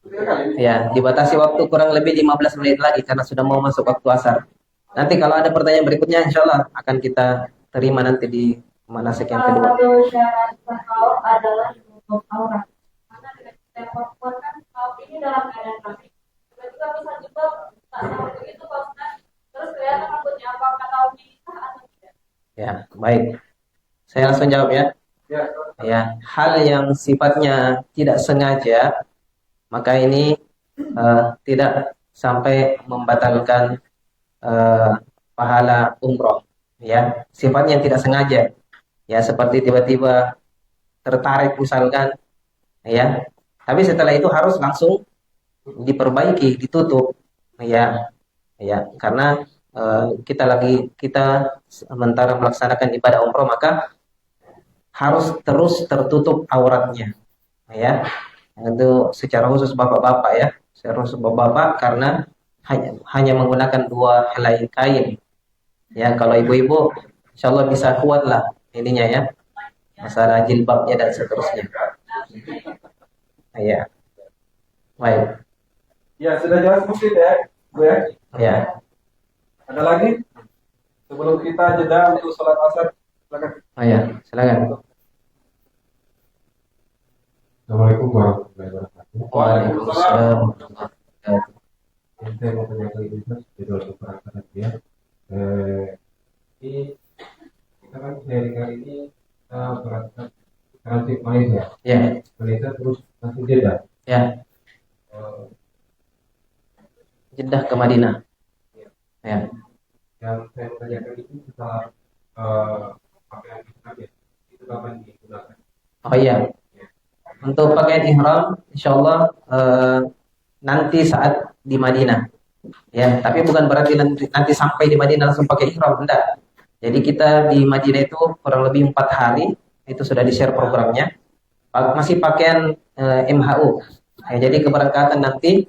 Ketiga kali ini. Ya, dibatasi waktu kurang lebih 15 menit lagi karena sudah mau masuk waktu asar. Nanti kalau ada pertanyaan berikutnya, insya Allah akan kita terima nanti di manasik yang Salah kedua. satu syarat tasawuf adalah menutup aurat. Karena dengan kita perempuan kan kaum ini dalam keadaan rapi. Tiba-tiba bisa juga tak sama begitu Pak Ustaz. Terus kelihatan rambutnya apakah kaum ini sah atau tidak? Ya, baik. Saya langsung jawab ya. Ya. Ya, hal yang sifatnya tidak sengaja, maka ini tidak sampai membatalkan pahala umroh. Ya, sifatnya yang tidak sengaja. Ya, seperti tiba-tiba tertarik misalkan, ya. Tapi setelah itu harus langsung diperbaiki, ditutup, ya, ya. Karena kita sementara melaksanakan ibadah umroh maka harus terus tertutup auratnya, ya. Itu secara khusus bapak-bapak ya, secara khusus bapak-bapak karena hanya menggunakan 2 helai kain. Ya, kalau ibu-ibu, insya Allah bisa kuat lah ininya ya, masalah jilbabnya dan seterusnya. Ya, baik. Ya, sudah jelas mungkin ya, Bu ya. Ya, Ada lagi? Sebelum kita jeda untuk sholat asar, silakan. ya, silakan. Assalamualaikum warahmatullahi wabarakatuh. Waalaikumsalam warahmatullahi wabarakatuh. Saya mau tanyakan ini Mas, jadwal keberangkatan dia. Ini kita kan hari ini kita berangkat transit Malaysia, Ya, Malaysia terus langsung Jeddah. ya, Jeddah ke Madinah. Ya, Yang saya mau tanyakan itu setelah pakaian ihram ya, itu kapan digunakan? oh iya. Untuk pakaian ihram, insya Allah nanti saat di Madinah. Ya, tapi bukan berarti nanti sampai di Madinah langsung pakai ihram, enggak. Jadi kita di Madinah itu kurang lebih 4 hari, itu sudah di-share programnya. Masih pakaian MHU. Ya, jadi keberangkatan nanti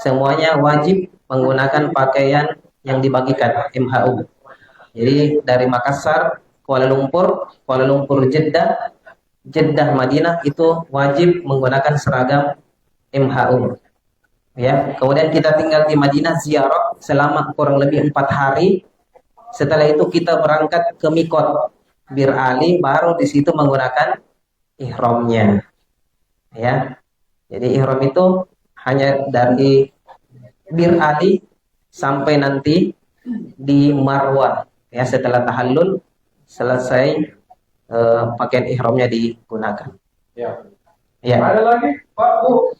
semuanya wajib menggunakan pakaian yang dibagikan MHU. Jadi dari Makassar, Kuala Lumpur Jeddah, Jeddah Madinah itu wajib menggunakan seragam MHU. Ya, kemudian kita tinggal di Madinah ziarah selama kurang lebih 4 hari. Setelah itu kita berangkat ke Mikot Bir Ali, baru di situ menggunakan ihramnya. Ya. Jadi ihram itu hanya dari Bir Ali sampai nanti di Marwah. Ya, setelah tahallul selesai pakaian ihramnya digunakan. Ya. Ya. Ada lagi, Pak, Bu?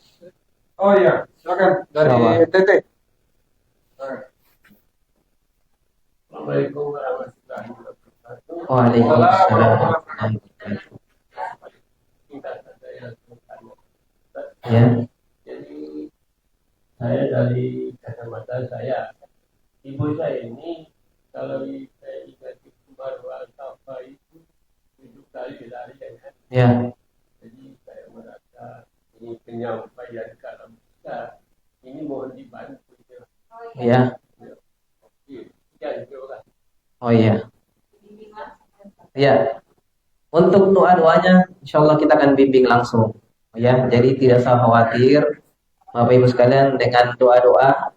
Oh iya, silakan dari Sama. TT. Assalamualaikum warahmatullahi wabarakatuh. Waalaikumsalam. Ya. Jadi saya dari kacamata saya, ibu saya ini kalau saya ingat baru apa itu 7 kali lari kan. Ya. Jadi saya merasa ini penyampaian kalam kita ini mohon dibantu. Ya. Sekian, terima kasih. Oh iya. Ya. Untuk doa-doanya insya Allah kita akan bimbing langsung. Ya, jadi tidak usah khawatir Bapak Ibu sekalian dengan doa-doa.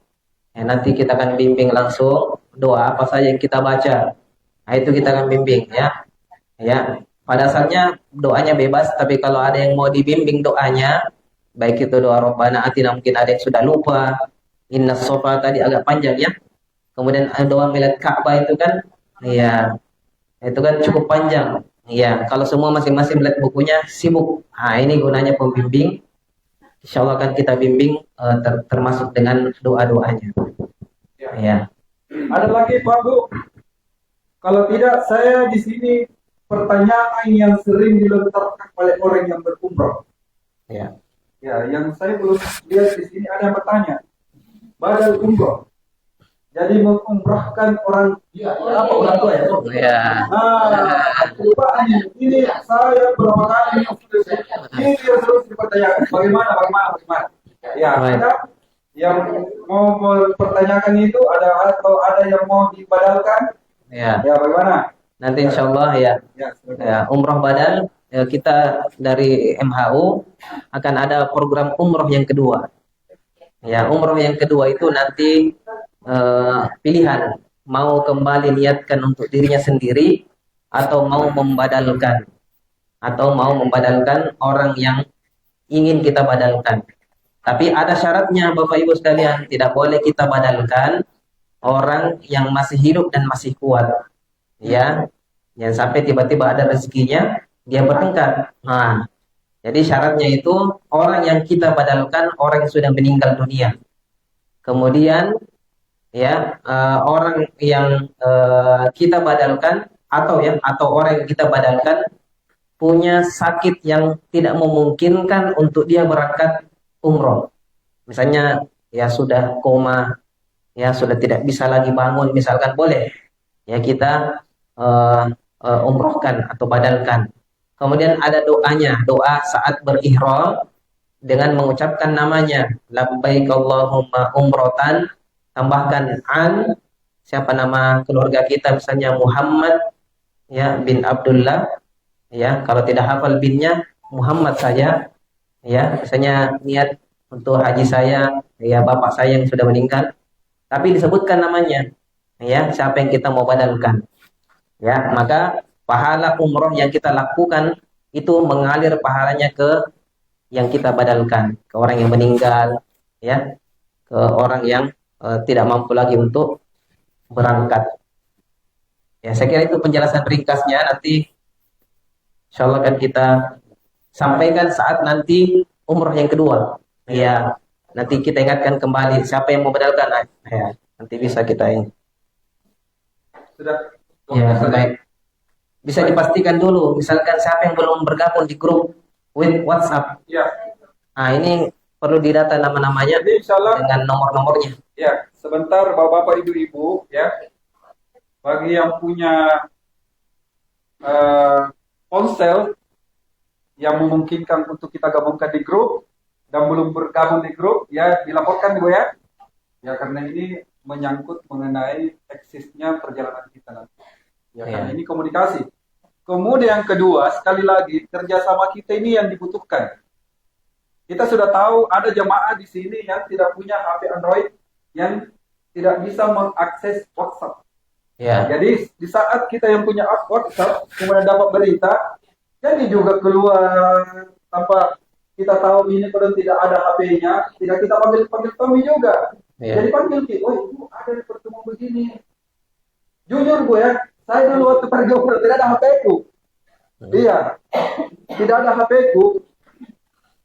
Ya, nanti kita akan bimbing langsung doa apa saja yang kita baca. Nah, itu kita akan bimbing ya. Ya, pada asalnya doanya bebas, tapi kalau ada yang mau dibimbing doanya, baik itu doa Rabbana Atina, mungkin ada yang sudah lupa. Inna sofa tadi agak panjang ya. Kemudian doa milad Ka'bah itu kan, ya itu kan cukup panjang. Ya, kalau semua masing-masing melihat bukunya sibuk. Nah, ini gunanya pembimbing. Insya Allah akan kita bimbing termasuk dengan doa-doanya. Ya. Ada lagi Pak Bu? Kalau tidak, saya di sini pertanyaan yang sering dilontarkan oleh orang yang berumrah. Ya. Ya, yang saya belum lihat di sini ada yang bertanya. Badal umrah. Jadi mengumrahkan orang apa orang tua ya? Ya. Lupa ini saya berapa kali ini dia terus dipertanyakan. Bagaimana? Ya, Baik. ada yang mau mempertanyakan itu ada atau ada yang mau dibadalkan? Ya. Ya, bagaimana? Nanti insya Allah ya. Ya, silakan. Ya, umroh badal kita dari MHU akan ada program umroh yang kedua. Ya, umroh yang kedua itu nanti pilihan mau kembali niatkan untuk dirinya sendiri atau mau membadalkan orang yang ingin kita badalkan. Tapi ada syaratnya Bapak Ibu sekalian, tidak boleh kita badalkan orang yang masih hidup dan masih kuat. Ya, jangan sampai tiba-tiba ada rezekinya dia bertengkar. Nah, jadi syaratnya itu orang yang kita badalkan orang yang sudah meninggal dunia. Kemudian ya orang yang kita badalkan atau orang yang kita badalkan punya sakit yang tidak memungkinkan untuk dia berangkat umroh. Misalnya ya sudah koma, ya sudah tidak bisa lagi bangun, misalkan boleh ya kita umrohkan atau badalkan. Kemudian ada doanya, doa saat berihram dengan mengucapkan namanya labbaik Allahumma umrotan, tambahkan an siapa nama keluarga kita, misalnya Muhammad ya bin Abdullah ya, kalau tidak hafal binnya Muhammad saja ya, misalnya niat untuk haji saya ya, bapak saya yang sudah meninggal tapi disebutkan namanya ya, siapa yang kita mau badalkan ya, maka pahala umroh yang kita lakukan itu mengalir pahalanya ke yang kita badalkan, ke orang yang meninggal ya, ke orang yang tidak mampu lagi untuk berangkat. Ya, saya kira itu penjelasan ringkasnya. Nanti insya Allah akan kita sampaikan saat nanti umroh yang kedua. Ya, nanti kita ingatkan kembali siapa yang mau badalkan. Ya, nanti bisa kita ini. Sudah. Ya, baik. Bisa dipastikan dulu, misalkan siapa yang belum bergabung di grup WhatsApp. Ya. Nah, ini perlu didata nama-namanya Jadi insya Allah dengan nomor-nomornya. ya, sebentar Bapak-bapak Ibu-ibu ya. Bagi yang punya ponsel yang memungkinkan untuk kita gabungkan di grup dan belum bergabung di grup ya dilaporkan Bu ya. Ya, karena ini menyangkut mengenai eksisnya perjalanan kita nanti. Ya, karena ini komunikasi. Kemudian yang kedua, sekali lagi kerjasama kita ini yang dibutuhkan. Kita sudah tahu ada jamaah di sini yang tidak punya HP Android, yang tidak bisa mengakses WhatsApp. Ya. Jadi di saat kita yang punya WhatsApp kemudian dapat berita, jadi juga keluar tanpa kita tahu ini kalau tidak ada HP-nya, tidak kita panggil Tommy juga. Ya. Jadi panggil kita, oh itu ada pertemuan begini. Jujur Bu ya, saya dulu waktu pergi umroh tidak ada HP-ku. Iya, tidak ada HP-ku.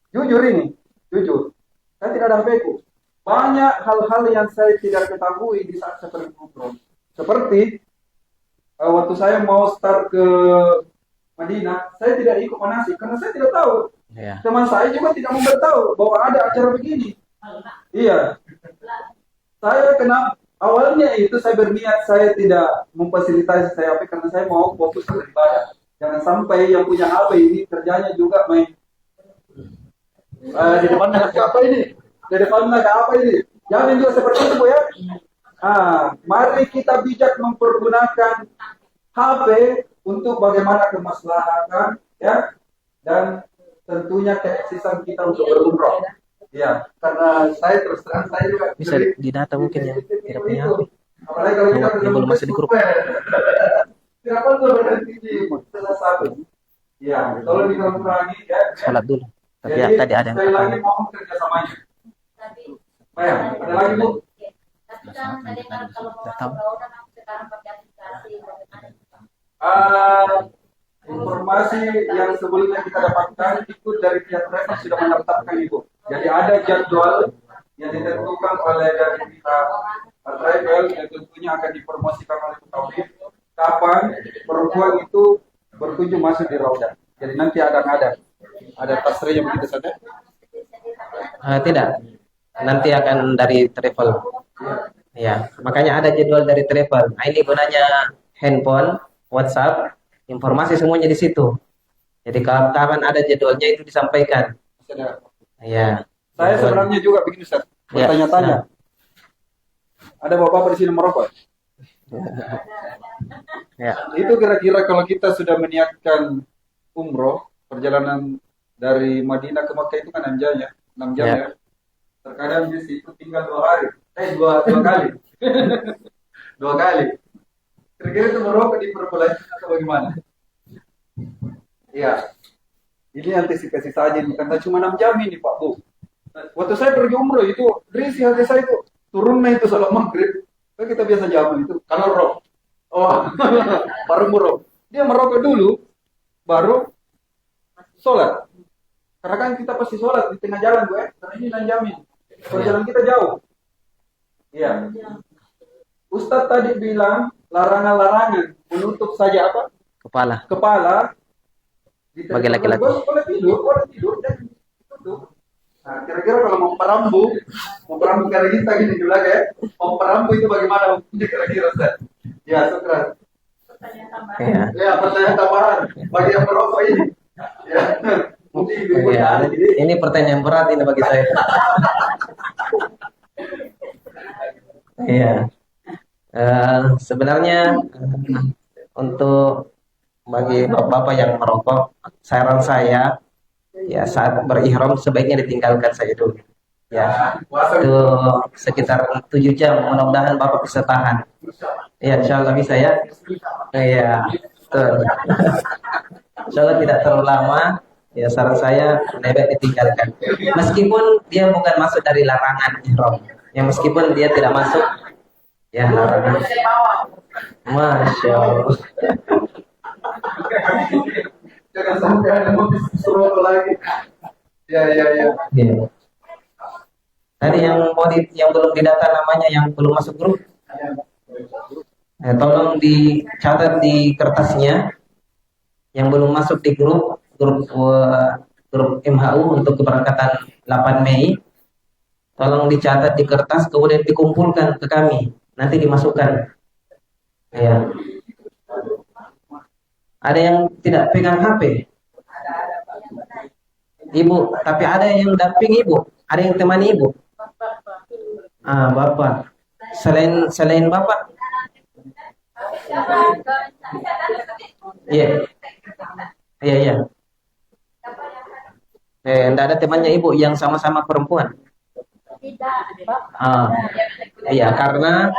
Jujur ini, jujur. Saya tidak ada HP-ku. Banyak hal-hal yang saya tidak ketahui di saat saya pergi umroh. Seperti waktu saya mau start ke Madinah, saya tidak ikut manasik karena saya tidak tahu. Ya. Teman saya juga tidak memberitahu bahwa ada acara begini. Iya. Saya kena awalnya itu saya berniat saya tidak memfasilitasi saya HP karena saya mau fokus beribadah. Jangan sampai yang punya HP ini kerjanya juga main di depan apa ini? Di depan apa ini? Jangan juga seperti itu Bu ya. Mari kita bijak mempergunakan HP untuk bagaimana kemaslahatan ya, dan tentunya keeksisan kita untuk berumroh. Ya, karena saya terus terang saya juga Bisa didata mungkin yang tidak punya HP. apalagi kalau kita Yang belum masuk di grup. Tidak perlu berhenti di salah satu. Ya, tolong dikurangi ya. Sholat dulu. Tapi Jadi, ya, tadi ada yang sekali lagi mohon kerjasamanya. Tapi Bayang, ada lagi Bu? tapi kan tadi kan kalau mau Nggak tahu. masuk kan aku sekarang pakai aplikasi bagaimana? Informasi yang sebelumnya kita dapatkan itu dari pihak travel sudah mendaftarkan Ibu. Jadi ada jadwal yang ditentukan oleh dari pihak travel yang tentunya akan dipromosikan oleh Taufik. Kapan perempuan itu berkunjung masuk di Raudah. Jadi nanti ada tasrih yang begitu saja. Tidak. Nanti akan dari travel. Ya, makanya ada jadwal dari travel. Nah, ini gunanya handphone, WhatsApp, informasi semuanya di situ. Jadi kapan ada jadwalnya itu disampaikan. Ya. Saya Jadwal. sebenarnya juga begini Ustaz, Ya, bertanya-tanya. Ada bapak-bapak di sini merokok? Ya. Itu kira-kira kalau kita sudah meniatkan umroh, perjalanan dari Madinah ke Makkah itu kan 6 jam ya, 6 jam Ya. ya. Terkadang di situ tinggal 2 hari, dua kali, 2 kali. Kira-kira itu merokok diperbolehkan atau bagaimana? Iya, ini antisipasi saja, karena cuma 6 jam ini Pak Bu. Waktu saya pergi umroh itu, risih hati saya itu, turunnya itu salat maghrib, kan kita biasa jamu itu, kalau roh. Oh, baru merokok. Dia merokok dulu, baru sholat. Karena kan kita pasti sholat di tengah jalan, gue. Karena ini nanjamin. Perjalanan kita jauh. Iya. Ustadz tadi bilang larangan-larangan menutup saja apa? Kepala. Bagi laki-laki. Boleh tidur, dan tutup. Nah, kira-kira kalau mau perambu karena kita gini juga ya. Mau perambu itu bagaimana hukumnya kira-kira Ustaz? Ya, syukran. Ya. Ya, pertanyaan tambahan bagi yang merokok ini. Ya. Mungkin ibu Ya, ada jadi ini pertanyaan berat ini bagi saya. Iya. Sebenarnya untuk bagi bapak-bapak yang merokok, saran saya ya saat berihram sebaiknya ditinggalkan saja dulu. Ya, itu sekitar 7 jam. Mudah-mudahan bapak bisa tahan. Ya, insya Allah bisa ya. Iya, betul. Insya Allah tidak terlalu lama. Ya, saran saya lebih baik ditinggalkan. Meskipun dia bukan masuk dari larangan ihram. Ya, meskipun dia tidak masuk ya larangan. Masya Allah. jangan sampai ada mobil suruh lagi. Ya. Ya. Tadi yang belum didata namanya yang belum masuk grup. Tolong dicatat di kertasnya yang belum masuk di grup MHU untuk keberangkatan 8 Mei. Tolong dicatat di kertas kemudian dikumpulkan ke kami. Nanti dimasukkan. Ya. Ada yang tidak pegang HP? Ibu, tapi ada yang damping ibu, ada yang temani ibu. Bapak. Selain bapak? Iya. Iya. Enggak ada temannya ibu yang sama-sama perempuan. Iya, karena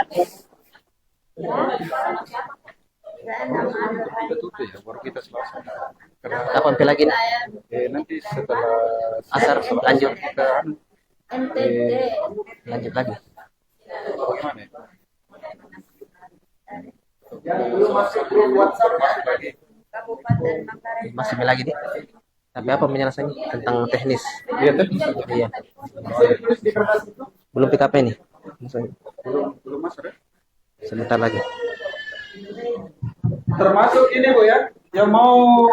Kita tutup ya, baru kita selesai. kapan lagi Nanti setelah asar lanjut NTT lagi. bagaimana ya? Yang belum masuk grup WhatsApp masuk lagi. Kabupaten Manggarai. Masih lagi nih. Tapi apa penyelesaiannya tentang teknis? Iya teknis. Iya. Saya tulis di kertas itu. Belum PKP nih. Belum masuk ya? Sebentar lagi. Termasuk ini Bu ya, yang mau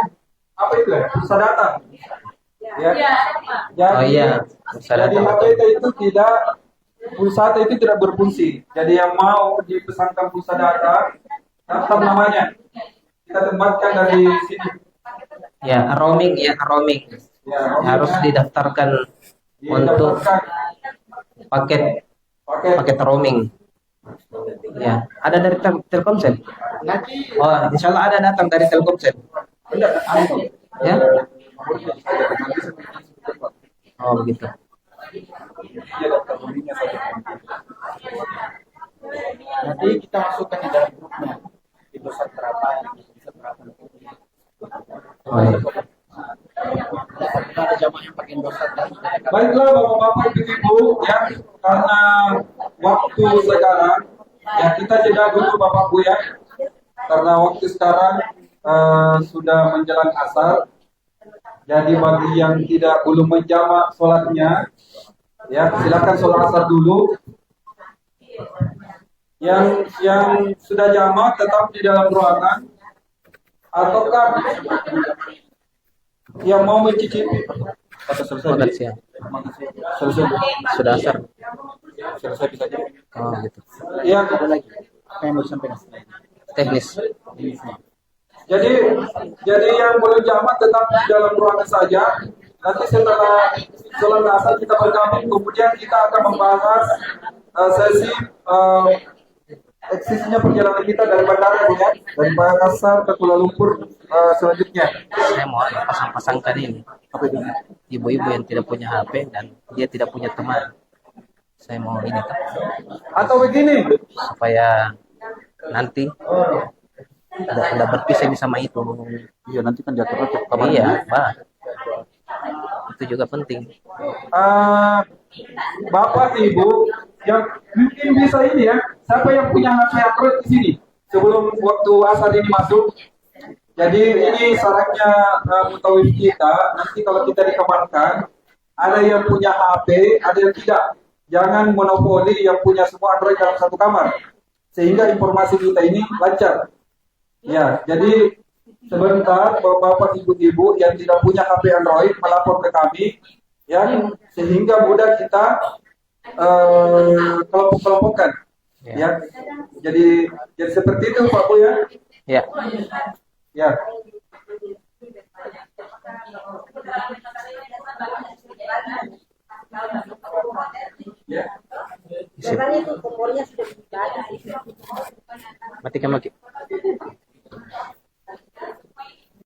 apa itu ya? Pulsa data. Ya. Jadi, Oh iya, pulsa jadi data. HPT itu pulsa itu tidak berfungsi. Jadi yang mau dipesankan pulsa data, daftar namanya. Kita tempatkan dari sini. Ya, roaming. Ya, Harus didaftarkan untuk paket roaming. Ya, ada dari Telkomsel. Nanti Oh, insya Allah ada datang dari Telkomsel. enggak, Ya, nomornya saja, nanti saya mengirim Pak. Oh begitu. Dia daftar nomornya saja. Nanti kita masukkan di dalam grupnya. Di dosen berapa, bisa berapa. Oh, iya. Ada jamaah yang pakai dosen dan Baiklah Bapak-Bapak Ibu ya, karena waktu sekarang ya kita jeda dulu Bapak Bu ya, karena waktu sekarang sudah menjelang asar. Jadi bagi yang belum menjamak sholatnya, ya silakan sholat asar dulu. Yang sudah jamak tetap di dalam ruangan, ataukah yang mau mencicipi? Atau selesai? Makan siang. Selesai. Sudah asar. Selesai bisa jadi. Oh gitu. Ya, ada lagi. Apa yang mau disampaikan? Teknis. jadi yang boleh jamak tetap di dalam ruangan saja. Nanti setelah sholat asar kita bergabung, kemudian kita akan membahas sesi eksisinya perjalanan kita dari bandara ya, dari Makassar ke Kuala Lumpur selanjutnya. Saya mau pasang-pasangkan ini. Apa itu? Ibu-ibu yang tidak punya HP dan dia tidak punya teman. Saya mau ini Pak, Atau begini, supaya nanti tidak berpisah ini sama itu. Iya, nanti kan jatuh ke Iya, Pak. Itu juga penting. Bapak Ibu yang mungkin bisa ini ya, siapa yang punya HP Android di sini sebelum waktu asar ini masuk. Jadi ini sarannya mutawif kita, nanti kalau kita dikamarkan, ada yang punya HP, ada yang tidak. Jangan monopoli yang punya semua Android dalam satu kamar, sehingga informasi kita ini lancar. Ya, jadi sebentar Bapak Ibu-ibu yang tidak punya HP Android melapor ke kami, ya, sehingga mudah kita kelompok-kelompokkan. Ya. Jadi seperti itu Pak Bu ya. Ya. Ya. Matikan lagi.